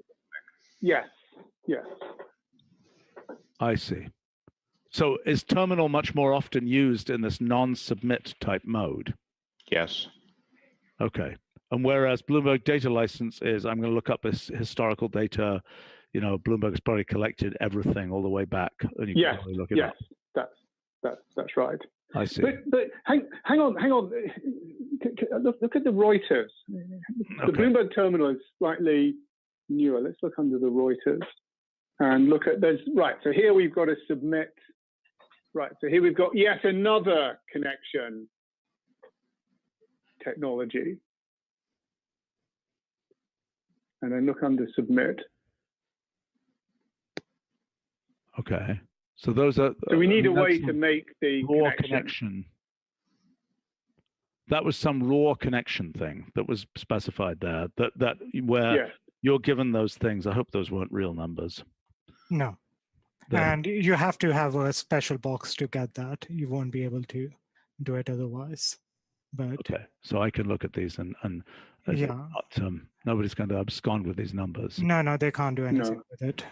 Yes, yes. I see. So is terminal much more often used in this non-submit type mode? Yes. Okay. And whereas Bloomberg Data License is, I'm going to look up this historical data, you know, Bloomberg's probably collected everything all the way back, and you can probably look it up. That's right. I see. But hang on. Look at the Reuters. The Bloomberg Terminal is slightly newer. Let's look under the Reuters and look at right. So here we've got a submit. Right. So here we've got yet another connection technology. And then look under submit. Okay. So those are. So we need a way to make the raw connection. That was some raw connection thing that was specified there. That where you're given those things. I hope those weren't real numbers. No. And you have to have a special box to get that. You won't be able to do it otherwise. But okay, so I can look at these and yeah, not, nobody's going to abscond with these numbers. No, they can't do anything with it.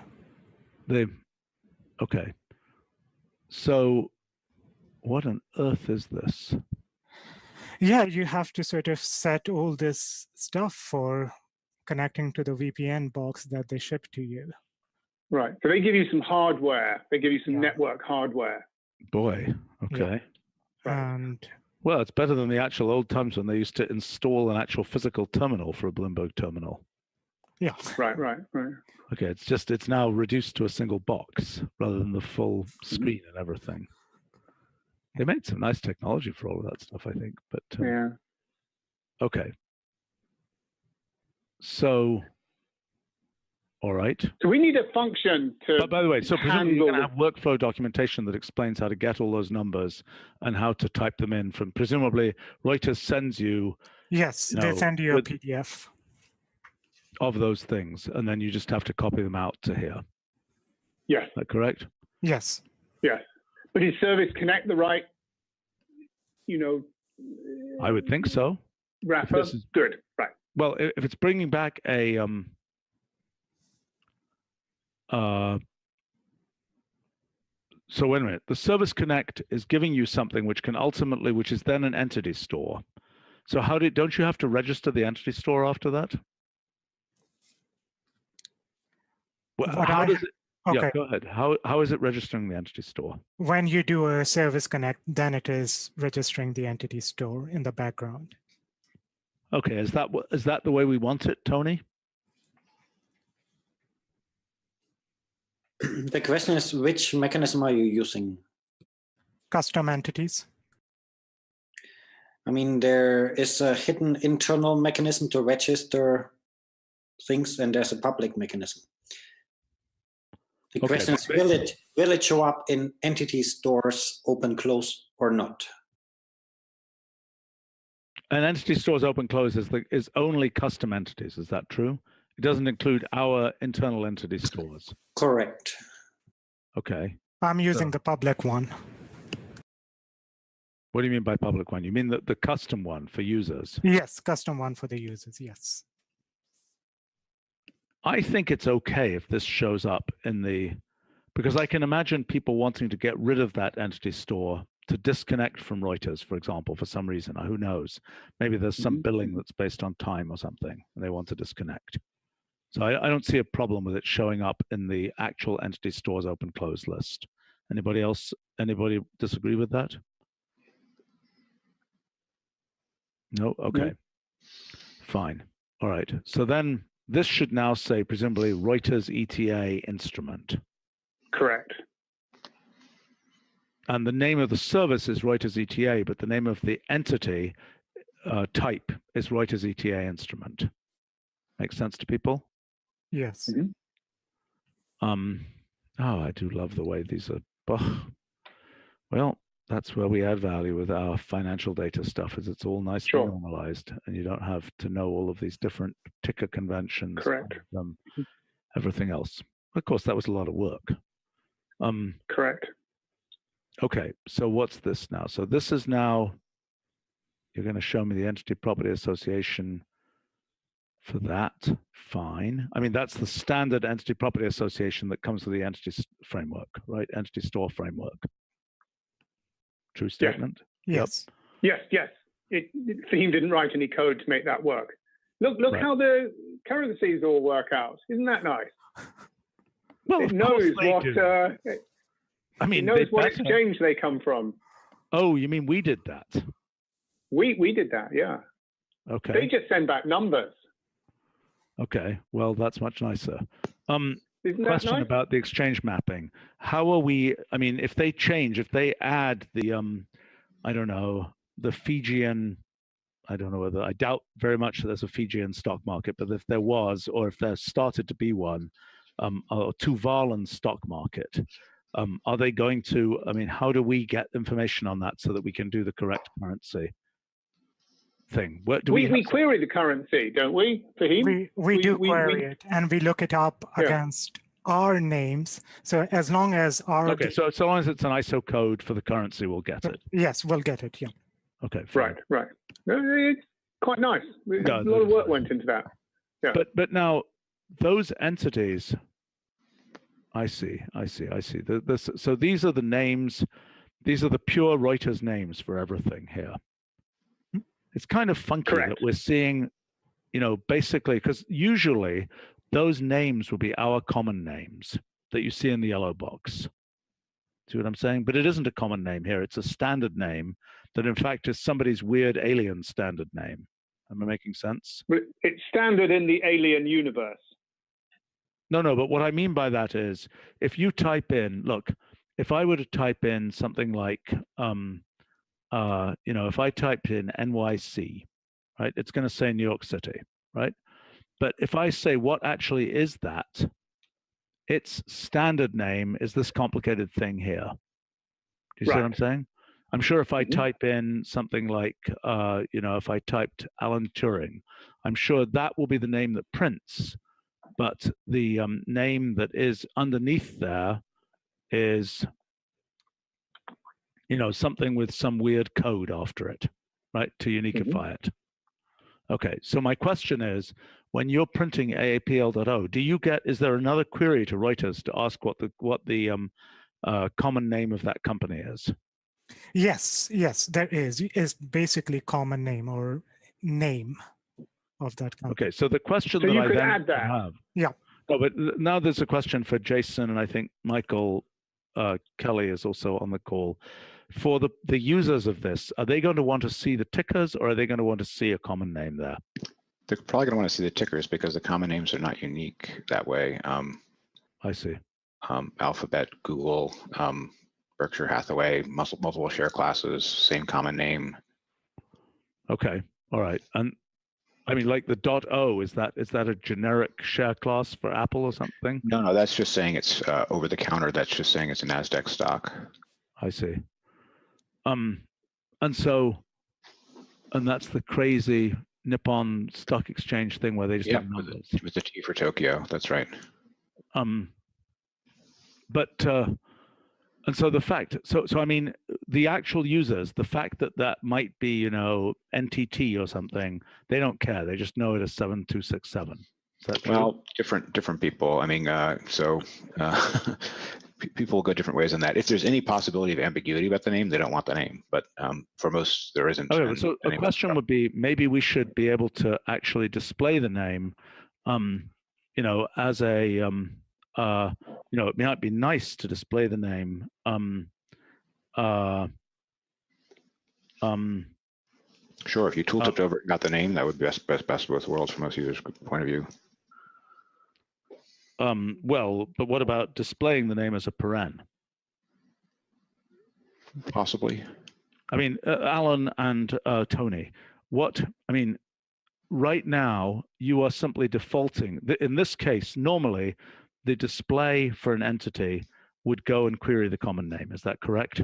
Okay. So what on earth is this? Yeah, you have to sort of set all this stuff for connecting to the VPN box that they ship to you. Right. So they give you some hardware. They give you some network hardware. Boy. Okay. Yeah. And well, it's better than the actual old times when they used to install an actual physical terminal for a Bloomberg terminal. Yeah. Right. Okay, it's now reduced to a single box rather than the full screen and everything. They made some nice technology for all of that stuff, I think. But yeah. Okay. So, all right. So we need a function to. But by the way, so presumably you're going to have workflow documentation that explains how to get all those numbers and how to type them in from. Presumably, Reuters sends you. Yes, they send you a PDF of those things, and then you just have to copy them out to here. Yes. Is that correct? Yes. Yes. But is Service Connect the right, I would think so. Wrapper? Good. Right. Well, if it's bringing back a so wait a minute. The Service Connect is giving you something which is then an entity store. So don't you have to register the entity store after that? Well, how does it? Okay. Yeah, go ahead. How is it registering the entity store? When you do a Service Connect, then it is registering the entity store in the background. Okay, is that the way we want it, Tony? The question is, which mechanism are you using? Custom entities. I mean, there is a hidden internal mechanism to register things, and there's a public mechanism. The question is, will it show up in entity stores, open, close, or not? An entity store's open, close is only custom entities. Is that true? It doesn't include our internal entity stores. Correct. Okay. I'm using the public one. What do you mean by public one? You mean the custom one for users? Yes, custom one for the users, yes. I think it's okay if this shows up in the, because I can imagine people wanting to get rid of that entity store to disconnect from Reuters, for example, for some reason. Who knows? Maybe there's some billing that's based on time or something, and they want to disconnect. So I don't see a problem with it showing up in the actual entity store's open close list. Anybody else? Anybody disagree with that? No? Okay. Fine. All right. So then this should now say, presumably, Reuters ETA instrument. Correct. And the name of the service is Reuters ETA, but the name of the entity type is Reuters ETA instrument. Makes sense to people? Yes. Oh, I do love the way these are. Well, that's where we add value with our financial data stuff, is it's all nicely normalized, and you don't have to know all of these different ticker conventions. Correct. And, everything else. Of course, that was a lot of work. Correct. Okay, so what's this now? So this is now, you're going to show me the entity property association for that. Fine. I mean, that's the standard entity property association that comes with the entity framework, right? Entity store framework. True statement? Yes. Yes, yes. Theme didn't write any code to make that work. Look right. How the currencies all work out. Isn't that nice? Well, it knows what. I mean, it knows what exchange they come from. Oh, you mean we did that? We did that, yeah. Okay. They just send back numbers. Okay. Well, that's much nicer. Isn't that question nice? About the exchange mapping. How are we? I mean, if they change, if they add the, I don't know, the Fijian. I don't know whether, I doubt very much that there's a Fijian stock market, but if there was, or if there started to be one, a Tuvalan stock market, are they going to, I mean, how do we get information on that so that we can do the correct currency thing? What, do we query the currency, don't we, Fahim? We do query it, and we look it up against our names. So as long as our... Okay, so long as it's an ISO code for the currency, we'll get it. Yes, we'll get it, yeah. Okay, fine. Right. It's quite nice. A lot of work went into that. Yeah. But now those entities, I see. So these are the names. These are the pure Reuters names for everything here. It's kind of funky that we're seeing, basically, because usually those names will be our common names that you see in the yellow box. See what I'm saying? But it isn't a common name here. It's a standard name that, in fact, is somebody's weird alien standard name. Am I making sense? But it's standard in the alien universe. No, but what I mean by that is, if you type in, look, if I were to type in something like, if I typed in NYC, right, it's going to say New York City, right? But if I say what actually is that, its standard name is this complicated thing here. Do you see what I'm saying? I'm sure if I type in something like, if I typed Alan Turing, I'm sure that will be the name that prints, but the name that is underneath there is, something with some weird code after it, right, to uniqueify it. Okay, so my question is, when you're printing AAPL.O, is there another query to Reuters to ask what the common name of that company is? Yes, there is. It's basically common name or name of that company. Okay, so the question that I then add that. Have. Yeah. No, but now there's a question for Jason, and I think Michael Kelly is also on the call. For the users of this, are they going to want to see the tickers, or are they going to want to see a common name there? They're probably going to want to see the tickers because the common names are not unique that way. I see. Alphabet, Google, Berkshire Hathaway, multiple share classes, same common name. Okay, all right. And I mean, like the .O, is that a generic share class for Apple or something? No, that's just saying it's over the counter. That's just saying it's a NASDAQ stock. I see. And that's the crazy Nippon Stock Exchange thing where they just have numbers. With the T for Tokyo, that's right. But And so the fact, so I mean, the actual users, the fact that that might be, you know, NTT or something, they don't care. They just know it as 7267. Is that true? Well, different people. I mean, people go different ways on that. If there's any possibility of ambiguity about the name, they don't want the name. But for most, there isn't. Okay, so the question would be, maybe we should be able to actually display the name, you know, as a, you know, it might be nice to display the name. Sure, if you tooltipped over and got the name, that would be best of both worlds from most users' point of view. Well, but what about displaying the name as a paren? Possibly. I mean, Alan and Tony, I mean, right now, you are simply defaulting. In this case, normally, the display for an entity would go and query the common name. Is that correct?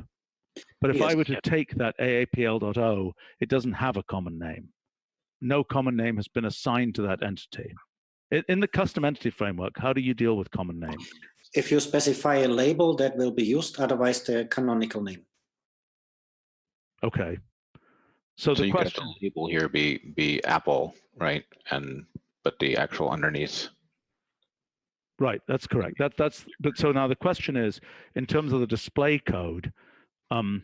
But if I were to take that AAPL.O, it doesn't have a common name. No common name has been assigned to that entity. In the custom entity framework, how do you deal with common name? If you specify a label, that will be used, otherwise the canonical name. Okay. So the question, the label here be Apple, right? But the actual underneath. Right, that's correct. But so now the question is, in terms of the display code, you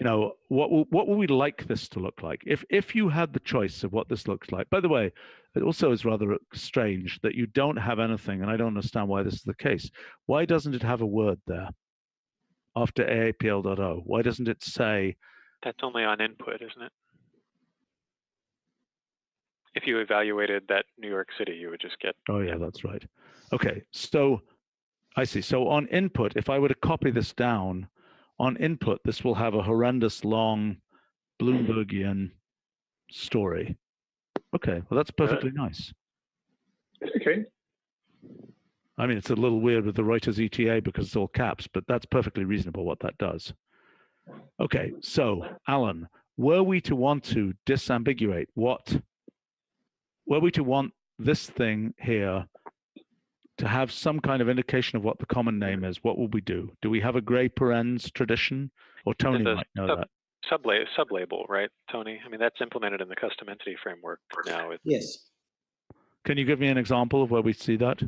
know, what would we like this to look like? If you had the choice of what this looks like. By the way, it also is rather strange that you don't have anything, and I don't understand why this is the case. Why doesn't it have a word there after AAPL.O? Why doesn't it say? That's only on input, isn't it? If you evaluated that New York City, you would just get. Oh yeah, that's right. Okay, so I see. So on input, if I were to copy this down, on input, this will have a horrendous long Bloombergian story. Okay, well, that's perfectly nice. Okay. I mean, it's a little weird with the Reuters ETA because it's all caps, but that's perfectly reasonable what that does. Okay, so Alan, were we to want to disambiguate were we to want this thing here to have some kind of indication of what the common name is, what would we do? Do we have a gray parens tradition? Or Tony might know that. Sublabel, right, Tony? I mean, that's implemented in the custom entity framework now. Yes. Can you give me an example of where we see that?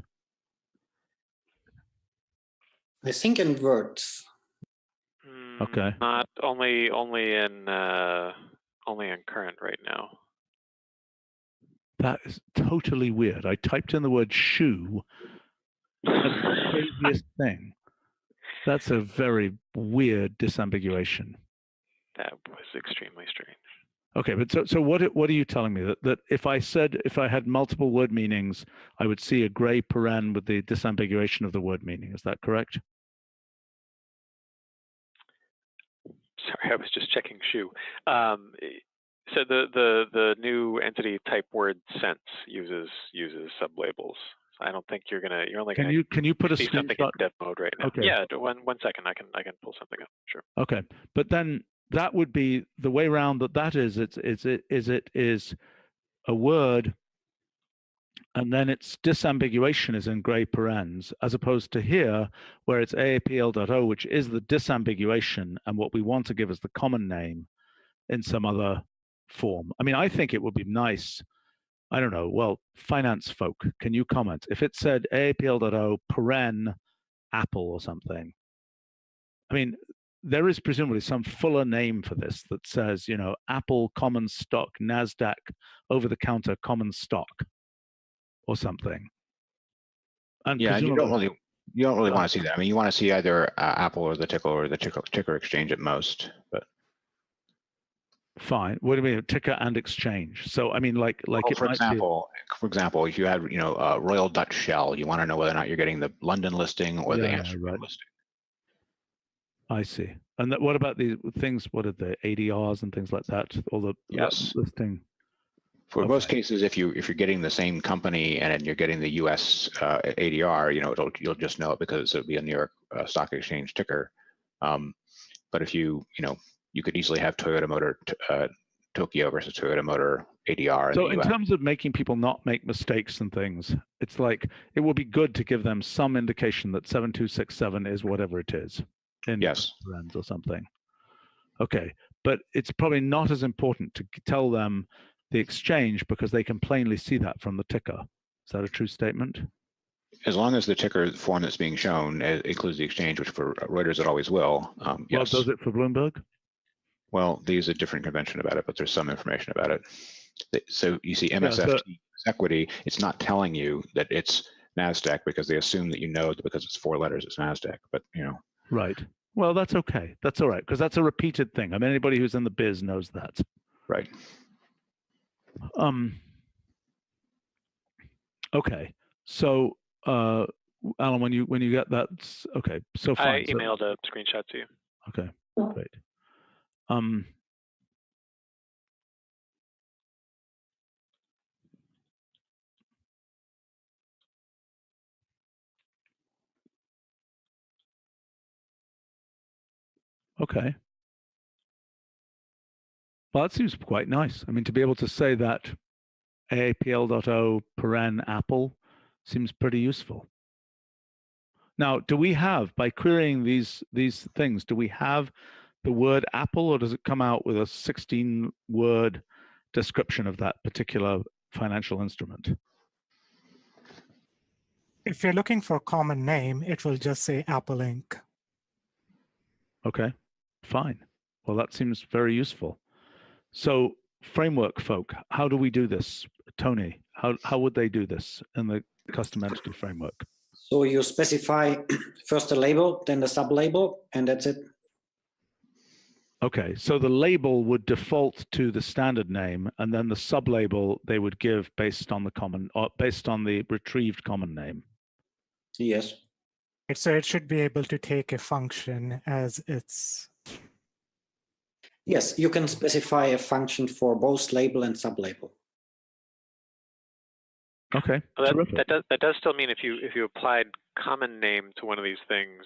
I think in words. Okay. Not only in current right now. That is totally weird. I typed in the word shoe. That's the craziest thing. That's a very weird disambiguation. That was extremely strange. Okay, but so what are you telling me? That if I had multiple word meanings, I would see a gray paren with the disambiguation of the word meaning. Is that correct? Sorry, I was just checking shoe. So the new entity type word sense uses sublabels. I don't think you're only gonna. Can you put a see something in dev mode right now? Okay. Yeah, one second. I can pull something up. Sure. Okay, but then that would be the way around. That is it is a word, and then its disambiguation is in gray parens, as opposed to here where it's AAPL.O, which is the disambiguation, and what we want to give as the common name in some other form. I mean, I think it would be nice. I don't know. Well, finance folk, can you comment? If it said AAPL.O paren Apple or something, I mean, there is presumably some fuller name for this that says, you know, Apple common stock, NASDAQ over-the-counter common stock or something. And yeah, you don't really want to see that. I mean, you want to see either Apple or the ticker exchange at most, but. Fine. What do you mean, ticker and exchange? So I mean, like well, it for might example, if you had Royal Dutch Shell, you want to know whether or not you're getting the London listing or the Amsterdam listing. I see. And what about these things? What are the ADRs and things like that? All the listing. For most cases, if you're getting the same company and you're getting the U.S. ADR, you'll just know it because it'll be a New York Stock Exchange ticker. But if you could easily have Toyota Motor Tokyo versus Toyota Motor ADR. So in terms of making people not make mistakes and things, it's like it would be good to give them some indication that 7267 is whatever it is. in Yes. parens or something. Okay, but it's probably not as important to tell them the exchange because they can plainly see that from the ticker. Is that a true statement? As long as the ticker form that's being shown includes the exchange, which for Reuters it always will. Yes. Well, does it for Bloomberg? Well, they use a different convention about it, but there's some information about it. So you see MSFT equity, it's not telling you that it's NASDAQ because they assume that you know that because it's 4 letters, it's NASDAQ, but you know. Right. Well, that's okay. That's all right, because that's a repeated thing. I mean, anybody who's in the biz knows that. Right. Okay. So, Alan, when you get that, okay. So fine. I emailed a screenshot to you. Okay. Great. Okay. Well, that seems quite nice. I mean, to be able to say that AAPL.O paren apple seems pretty useful. Now, do we have, by querying these things, do we have the word apple, or does it come out with a 16-word description of that particular financial instrument? If you're looking for a common name, it will just say Apple Inc. Okay, fine. Well, that seems very useful. So framework folk, how do we do this? Tony, how would they do this in the custom entity framework? So you specify first the label, then the sub-label, and that's it. Okay, so the label would default to the standard name, and then the sub-label they would give based on the common, or based on the retrieved common name. Yes. So it should be able to take a function as its. Yes, you can specify a function for both label and sub-label. Okay. Well, that does still mean if you applied common name to one of these things,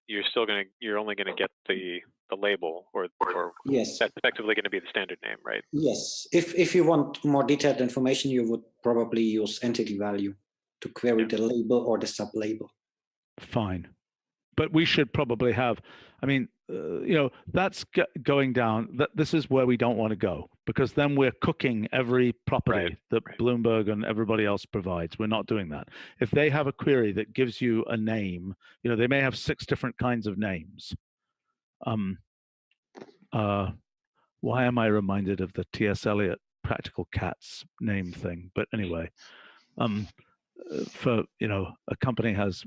you're only gonna get the label, or yes, that's effectively going to be the standard name, right? Yes. If you want more detailed information, you would probably use entity value to query the label or the sub-label. Fine. But we should probably have, I mean, you know, that's going down, this is where we don't want to go, because then we're cooking every property that Bloomberg and everybody else provides. We're not doing that. If they have a query that gives you a name, you know, they may have 6 different kinds of names. Why am I reminded of the T.S. Eliot Practical Cats name thing? But anyway, for, you know, a company has,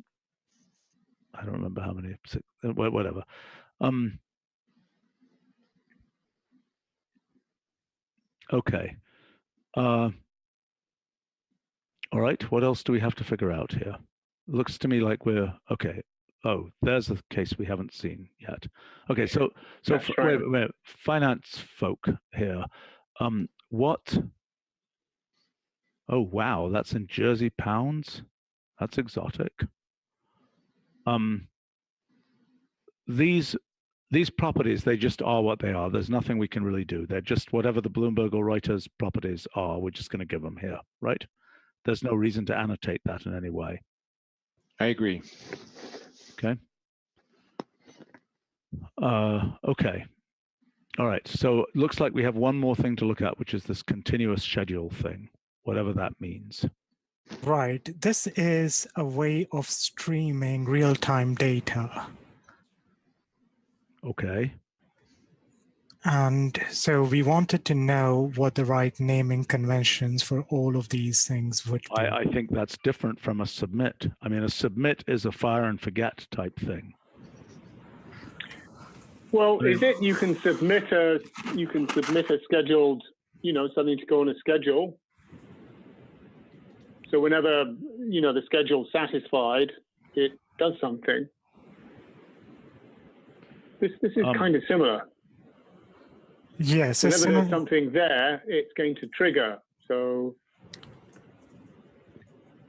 I don't remember how many, whatever. Okay. All right, what else do we have to figure out here? Looks to me like we're, okay. Oh, there's a case we haven't seen yet. Okay, so wait, finance folk here. What? Oh, wow, that's in Jersey pounds? That's exotic. These properties, they just are what they are. There's nothing we can really do. They're just whatever the Bloomberg or Reuters properties are, we're just going to give them here, right? There's no reason to annotate that in any way. I agree. Okay. Okay. All right. So it looks like we have one more thing to look at, which is this continuous schedule thing, whatever that means. Right. This is a way of streaming real-time data. Okay. And so we wanted to know what the right naming conventions for all of these things would be. I think that's different from a submit. I mean, a submit is a fire and forget type thing. Well, is it you can submit a scheduled, you know, something to go on a schedule. So whenever, you know, the schedule's satisfied, it does something. This is kind of similar. Yes. Whenever there's something there, it's going to trigger. So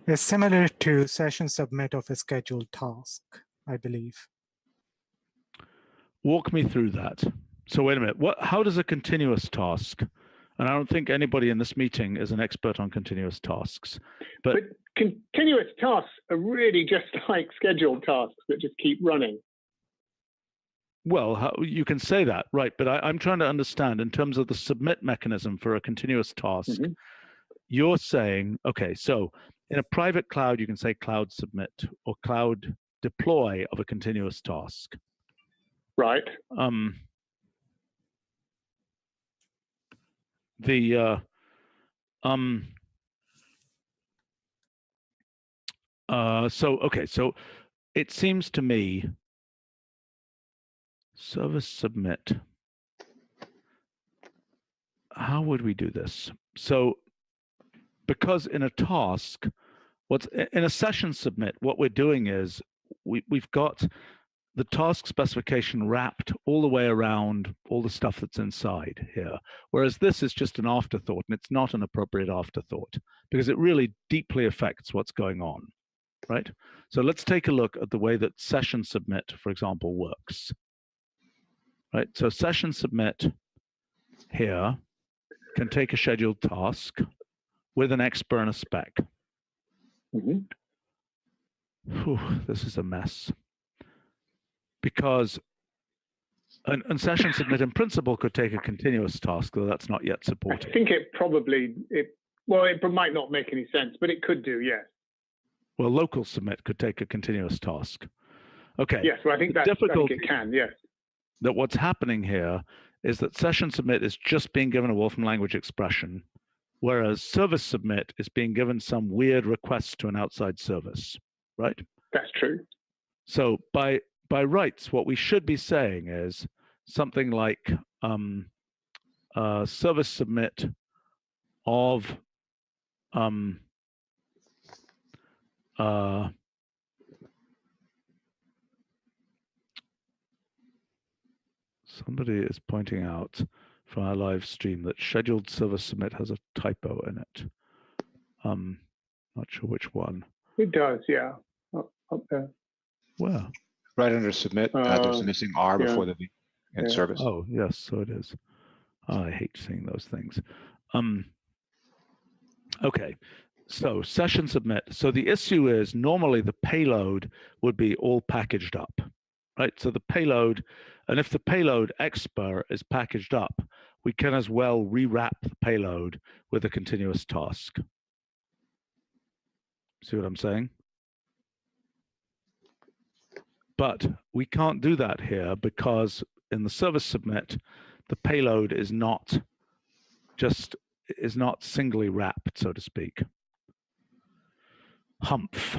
it's similar to session submit of a scheduled task, I believe. Walk me through that. So wait a minute. How does a continuous task? And I don't think anybody in this meeting is an expert on continuous tasks. But continuous tasks are really just like scheduled tasks that just keep running. Well, you can say that, right? But I'm trying to understand in terms of the submit mechanism for a continuous task. You're saying, okay, so in a private cloud, you can say cloud submit or cloud deploy of a continuous task. Right. So it seems to me service submit. How would we do this? So because in a task, in a session submit, what we're doing is we've got the task specification wrapped all the way around all the stuff that's inside here. Whereas this is just an afterthought, and it's not an appropriate afterthought because it really deeply affects what's going on, right? So let's take a look at the way that session submit, for example, works, right? So session submit here can take a scheduled task with an expr and a spec. Whew, this is a mess. Because an session submit in principle could take a continuous task, though that's not yet supported. I think it might not make any sense, but it could do, yes. Well, local submit could take a continuous task. Okay. Yes, well, I think it can, yes. That what's happening here is that session submit is just being given a Wolfram Language expression, whereas service submit is being given some weird request to an outside service, right? That's true. So by rights, what we should be saying is something like service submit of somebody is pointing out from our live stream that scheduled service submit has a typo in it. Not sure which one. It does, yeah. Up there. Where? Right under submit, there's a missing R before the V in service. Oh, yes, so it is. I hate seeing those things. Okay, so session submit. So the issue is normally the payload would be all packaged up, right? So the payload, and if the payload expr is packaged up, we can as well rewrap the payload with a continuous task. See what I'm saying? But we can't do that here because in the service submit, the payload is not singly wrapped, so to speak. Humph.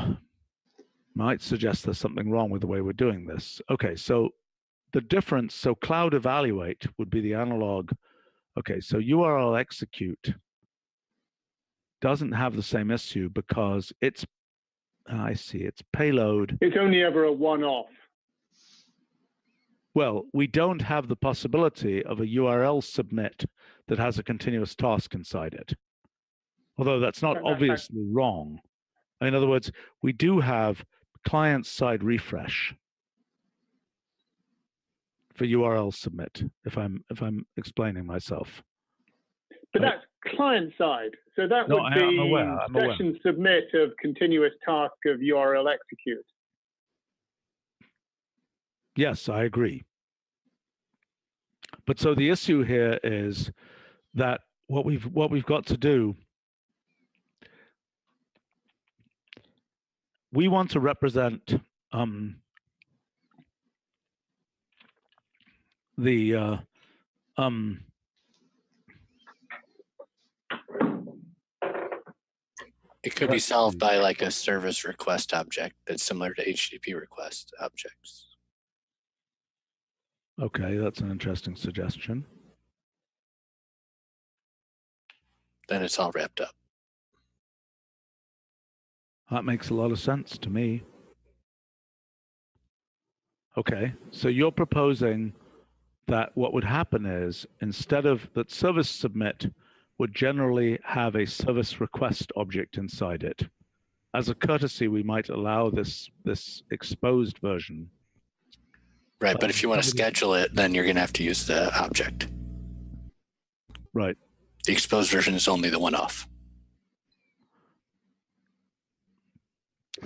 Might suggest there's something wrong with the way we're doing this. Okay, so the difference, so cloud evaluate would be the analog. Okay, so URL execute doesn't have the same issue because it's payload. It's only ever a one-off. Well, we don't have the possibility of a URL submit that has a continuous task inside it. Although that's not obviously wrong. In other words, we do have client-side refresh for URL submit, if I'm explaining myself. But that's client-side. So that would be session submit of continuous task of URL execute. Yes, I agree. But so the issue here is that what we've got to do, we want to represent it could be solved by like a service request object that's similar to HTTP request objects. Okay, that's an interesting suggestion. Then it's all wrapped up. That makes a lot of sense to me. Okay, so you're proposing that what would happen is instead of that service submit would generally have a service request object inside it. As a courtesy, we might allow this exposed version. Right, but if you want to schedule it, then you're going to have to use the object. Right. The exposed version is only the one-off.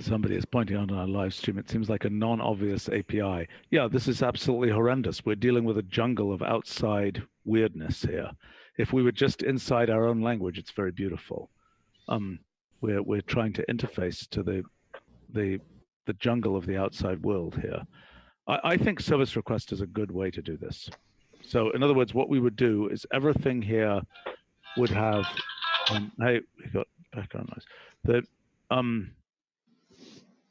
Somebody is pointing out on our live stream, it seems like a non-obvious API. Yeah, this is absolutely horrendous. We're dealing with a jungle of outside weirdness here. If we were just inside our own language, it's very beautiful. We're trying to interface to the jungle of the outside world here. I think service request is a good way to do this. So in other words, what we would do is everything here would have, hey, we got background noise.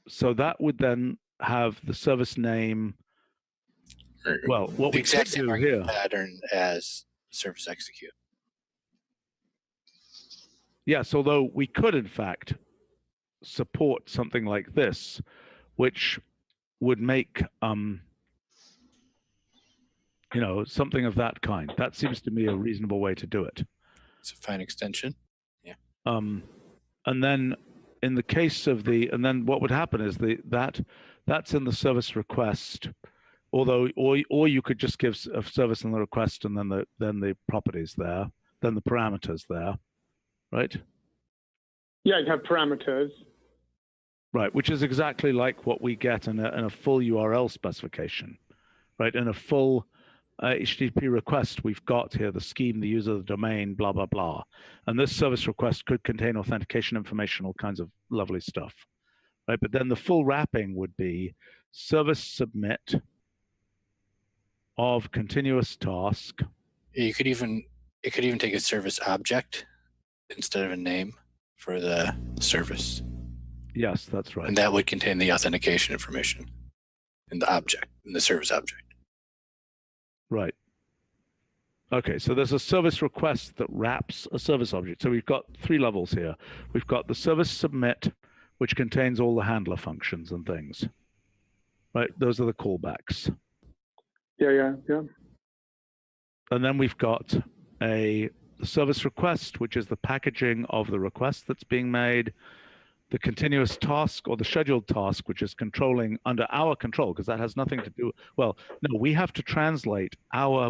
So that would then have the service name. Well, what we could do here pattern as service execute. Yes, although we could in fact support something like this, which would make something of that kind. That seems to me a reasonable way to do it. It's a fine extension. Yeah. And then in the case of and then what would happen is that's in the service request, although or you could just give a service in the request and then the properties there, then the parameters there, right? Yeah, you have parameters. Right, which is exactly like what we get in a full URL specification, right? In a full HTTP request, we've got here the scheme, the user, the domain, blah, blah, blah. And this service request could contain authentication information, all kinds of lovely stuff, right? But then the full wrapping would be service submit of continuous task. It could even take a service object instead of a name for the service. Yes, that's right. And that would contain the authentication information in the object, in the service object. Right. Okay, so there's a service request that wraps a service object. So we've got 3 levels here. We've got the service submit, which contains all the handler functions and things. Right, those are the callbacks. Yeah. And then we've got the service request, which is the packaging of the request that's being made, the continuous task or the scheduled task, which is controlling under our control, because that has nothing to do, well, no, we have to translate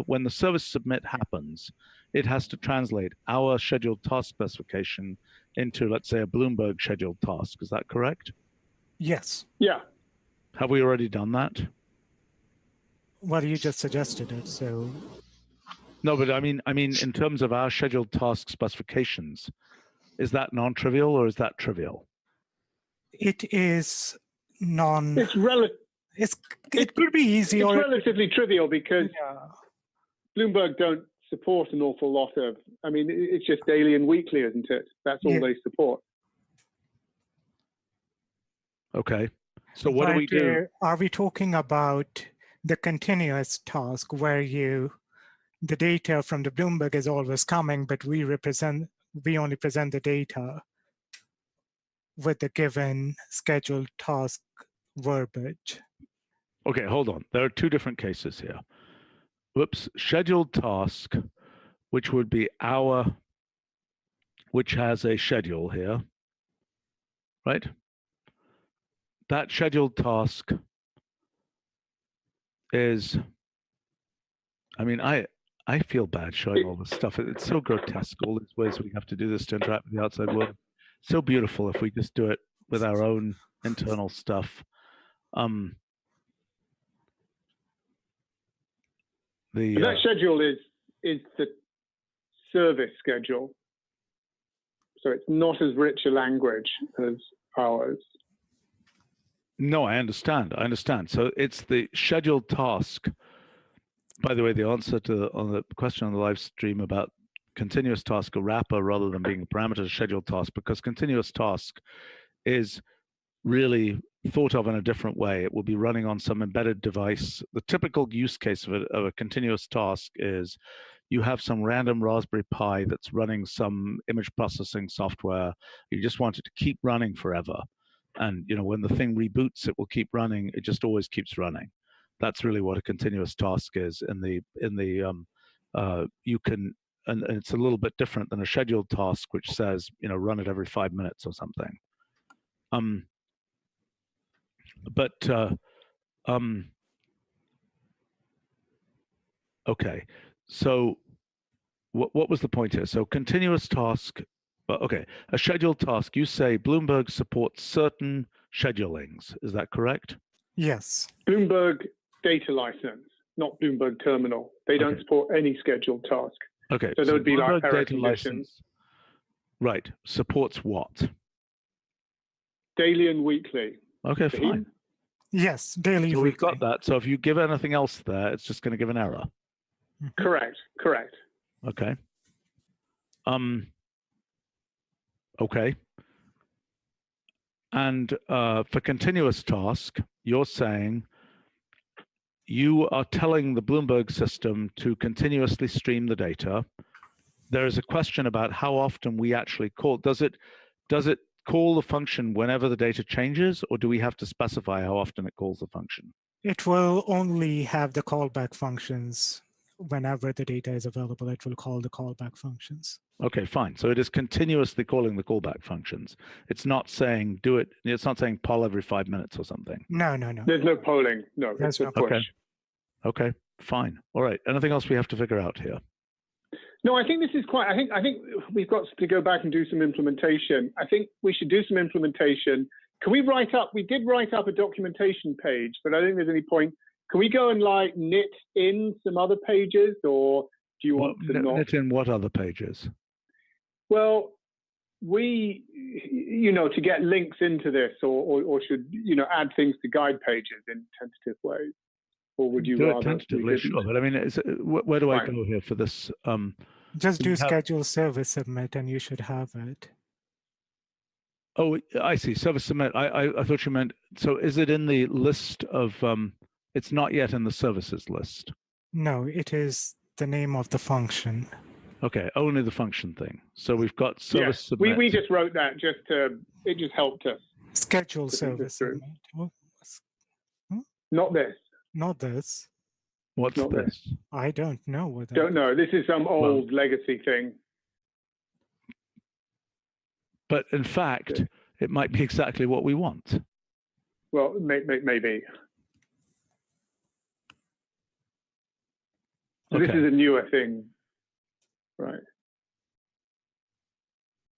when the service submit happens, it has to translate our scheduled task specification into, let's say, a Bloomberg scheduled task. Is that correct? Yes. Yeah. Have we already done that? Well, you just suggested it, so. No, but I mean, in terms of our scheduled task specifications, is that non-trivial or is that trivial? It is It's it could be easy. It's or relatively trivial because Bloomberg don't support an awful lot of. I mean, it's just daily and weekly, isn't it? That's all they support. Okay. So what do we do? Are we talking about the continuous task where the data from the Bloomberg is always coming, but we only present the data with the given scheduled task verbiage? Okay, hold on. There are 2 different cases here. Whoops, scheduled task, which would be which has a schedule here, right? That scheduled task is, I mean, I feel bad showing all this stuff. It's so grotesque, all these ways we have to do this to interact with the outside world. So beautiful if we just do it with our own internal stuff. That schedule is the service schedule, so it's not as rich a language as ours. No, I understand. So it's the scheduled task. By the way, the answer on the question on the live stream about continuous task, a wrapper rather than being a parameter, scheduled task, because continuous task is really thought of in a different way. It will be running on some embedded device. The typical use case of a continuous task is you have some random Raspberry Pi that's running some image processing software. You just want it to keep running forever. And when the thing reboots, it will keep running. It just always keeps running. That's really what a continuous task is. You can, and it's a little bit different than a scheduled task, which says, run it every 5 minutes or something. Okay, so what was the point here? So continuous task, okay, a scheduled task, you say Bloomberg supports certain schedulings. Is that correct? Yes. Bloomberg data license, not Bloomberg Terminal. They don't support any scheduled task. Okay. So there would be like Bloomberg error data conditions. license, right, supports what? Daily and weekly. Okay, fine. Yes, daily. So we've weekly. got that. So if you give anything else there, it's just going to give an error. Correct. Correct. Okay. Okay. And for continuous task, you're saying you are telling the Bloomberg system to continuously stream the data. There is a question about how often we actually call. Does it call the function whenever the data changes, or do we have to specify how often it calls the function? It will only have the callback functions whenever the data is available. It will call the callback functions. Okay, fine. So it is continuously calling the callback functions. It's not saying do it. It's not saying poll every 5 minutes or something. No, no, no. There's no polling. No, There's it's a no push. Okay. Okay, fine. All right. Anything else we have to figure out here? No, I think this is quite. I think we've got to go back and do some implementation. I think we should do some implementation. Can we write up? We did write up a documentation page, but I don't think there's any point. Can we go and like knit in some other pages, or do you want to not? Knit in what other pages? Well, we, to get links into this, or should add things to guide pages in tentative ways, or would you do rather? it tentatively, sure. But I mean, where do I go here for this? Just do schedule service submit, and you should have it. Oh, I see. Service submit. I thought you meant. So, is it in the list of? It's not yet in the services list. No, it is the name of the function. Okay, only the function thing. So we've got service submit. We just wrote that it just helped us. Schedule service submit. Not this. Not this. What's not this? I don't know what that Don't know. This is some old legacy thing. But in fact, it might be exactly what we want. Well, maybe. So Okay. This is a newer thing. Right.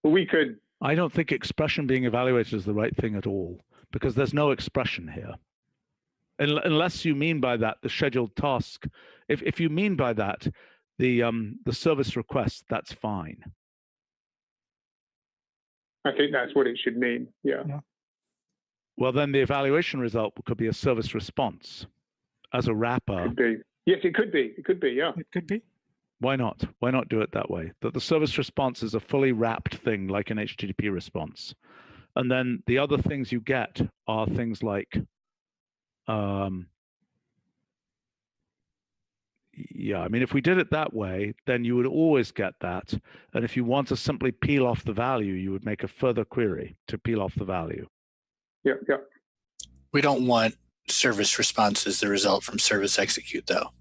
Well, we could. I don't think expression being evaluated is the right thing at all, because there's no expression here. Unless you mean by that the scheduled task. If you mean by that the service request, that's fine. I think that's what it should mean. Yeah. Well, then the evaluation result could be a service response as a wrapper. Could be. Yes, it could be. It could be. Yeah. It could be. Why not? Why not do it that way? That the service response is a fully wrapped thing like an HTTP response. And then the other things you get are things like, yeah, I mean, if we did it that way, then you would always get that. And if you want to simply peel off the value, you would make a further query to peel off the value. Yeah, yeah. We don't want service response as the result from service execute, though.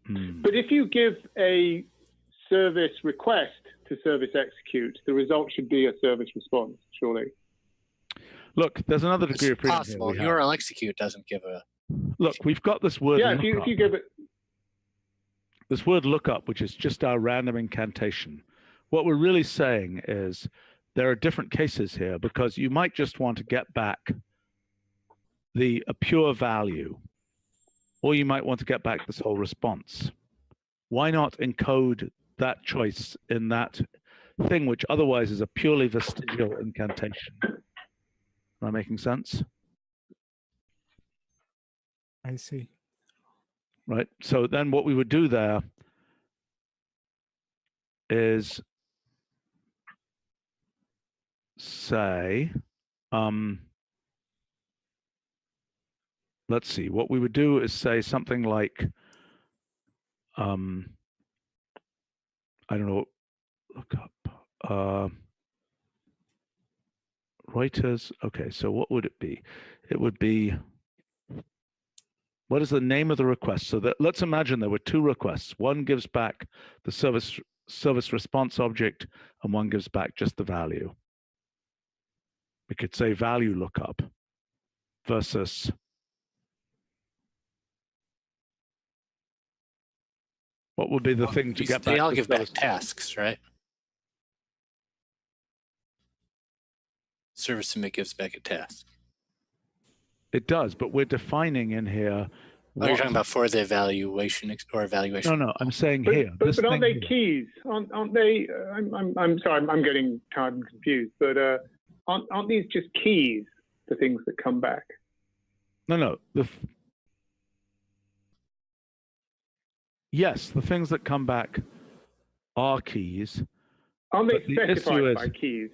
But if you give a service request to service execute, the result should be a service response, surely. Look, there's another degree of freedom possible. here. URL execute doesn't give a. Look, we've got this word. Yeah, if you give it. This word lookup, which is just our random incantation. What we're really saying is there are different cases here, because you might just want to get back a pure value, or you might want to get back this whole response. Why not encode that choice in that thing, which otherwise is a purely vestigial incantation? Am I making sense? I see. Right. So then what we would do there is say, let's see, what we would do is say something like, I don't know, look up, Reuters. Okay, so what would it be? It would be, what is the name of the request? So that, let's imagine there were two requests. One gives back the service response object, and one gives back just the value. We could say value lookup versus what would be the thing to get back? They all give back tasks, right? service submit gives back a task. It does, but we're defining in here. Oh, you're talking about for the evaluation or evaluation? No, I'm saying But, here. but aren't they here. keys? Aren't they? I'm sorry, I'm getting tired and confused. But aren't these just keys to things that come back? No. Yes, the things that come back are keys. Aren't they But the specified issue by keys?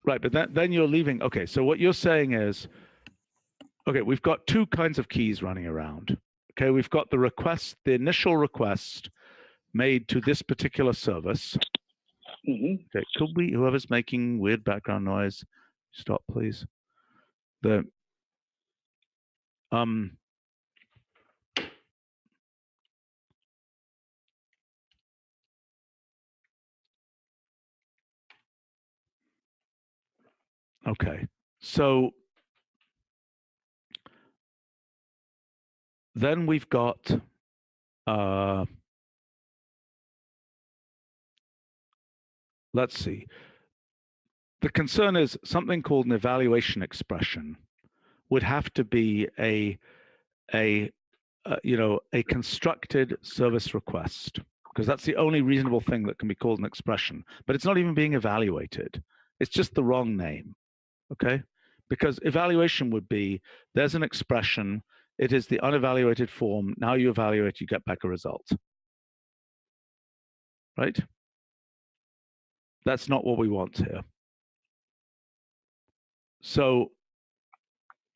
Right, but then you're leaving. Okay, so what you're saying is, okay, we've got two kinds of keys running around. Okay, we've got the request, the initial request made to this particular service. Mm-hmm. Okay, could we, whoever's making weird background noise, stop, please. Okay, so then we've got let's see. The concern is something called an evaluation expression would have to be a constructed service request, because that's the only reasonable thing that can be called an expression. But it's not even being evaluated. It's just the wrong name. Okay, because evaluation would be there's an expression. It is the unevaluated form. Now you evaluate, you get back a result. Right? That's not what we want here. So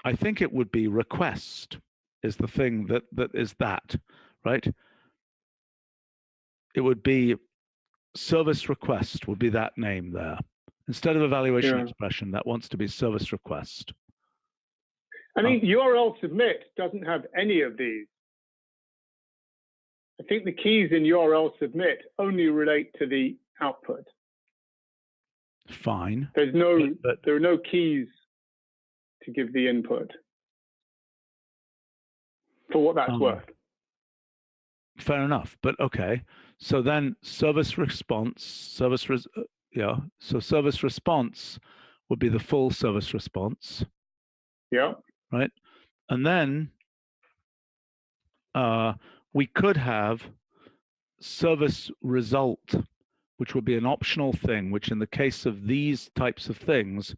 I think it would be request is the thing that is that, right? It would be service request would be that name there. Instead of evaluation expression, that wants to be service request. I mean, URL submit doesn't have any of these. I think the keys in URL submit only relate to the output. Fine. There's no, there are no keys to give the input for what that's worth. Fair enough, but okay. So then service response, so service response would be the full service response. Yeah. Right. And then we could have service result, which would be an optional thing, which in the case of these types of things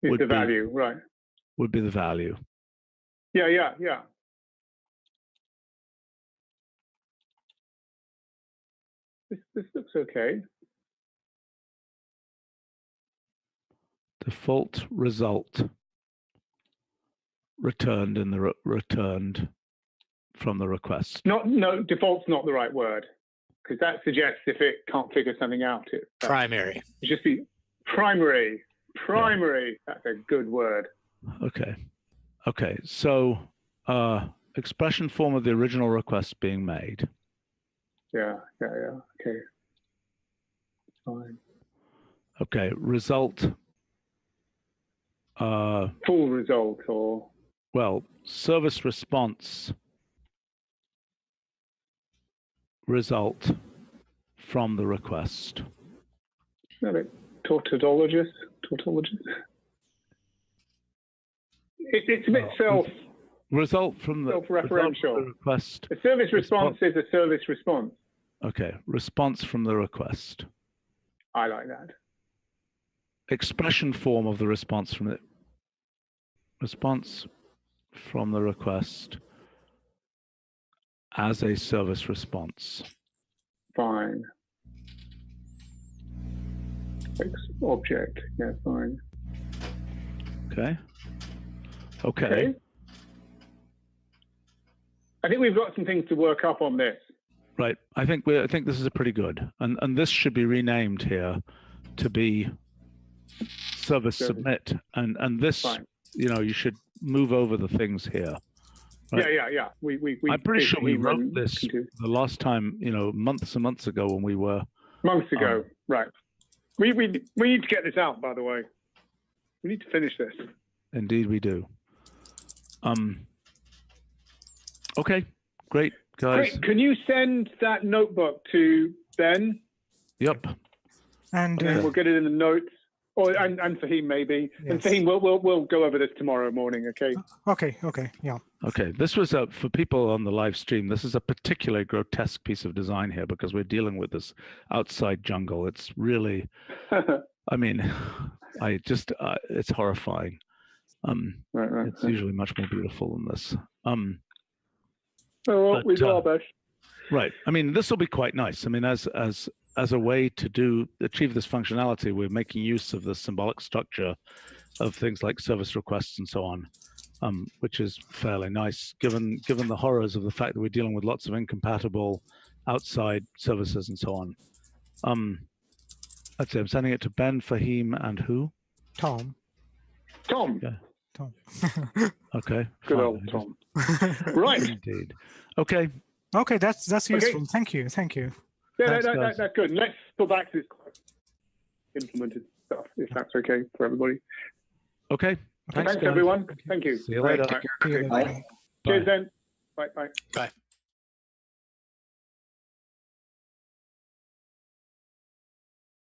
would be the value, right? Would be the value. Yeah. This looks okay. Default result returned in the returned from the request. No, default's not the right word, because that suggests if it can't figure something out, primary. It just be primary. Primary. Yeah. That's a good word. Okay. So expression form of the original request being made. Yeah. Okay. Fine. Okay. Result. Full result or. Well, service response result from the request. Isn't that a tautologist? It's a bit result from the self-referential. Request. A service response is a service response. Okay, response from the request. I like that. Expression form of the response from the request as a service response. Fine. Object. Yeah, fine. Okay. I think we've got some things to work up on this. Right. I think this is a pretty good, and this should be renamed here to be service submit, and this, fine. You should move over the things here. Right? Yeah. We I'm pretty sure we wrote this the last time, months and months ago when we were. Months ago, right. We need to get this out, by the way. We need to finish this. Indeed, we do. Okay, great, guys. Great. Can you send that notebook to Ben? Yep. And we'll get it in the notes and Fahim maybe. Yes. And Fahim, we'll go over this tomorrow morning. Okay. Okay. Yeah. Okay, this was for people on the live stream. This is a particularly grotesque piece of design here because we're dealing with this outside jungle. It's really, I mean, it's horrifying. Right. It's usually much more beautiful than this. We do our best. Right. I mean, this will be quite nice. I mean, as a way to achieve this functionality, we're making use of the symbolic structure of things like service requests and so on. Which is fairly nice, given the horrors of the fact that we're dealing with lots of incompatible outside services and so on. Let's see, I'm sending it to Ben, Fahim, and who? Tom. Yeah. Tom. Good Okay. Fine. old Tom. Right. Indeed. Okay. Okay, that's useful. Okay. Thank you. Yeah, Thanks, that's good. Let's go back to this implemented stuff, if that's okay for everybody. Okay. Thanks everyone. Thank you. See you later. Right. Bye. Cheers then. Bye. Bye.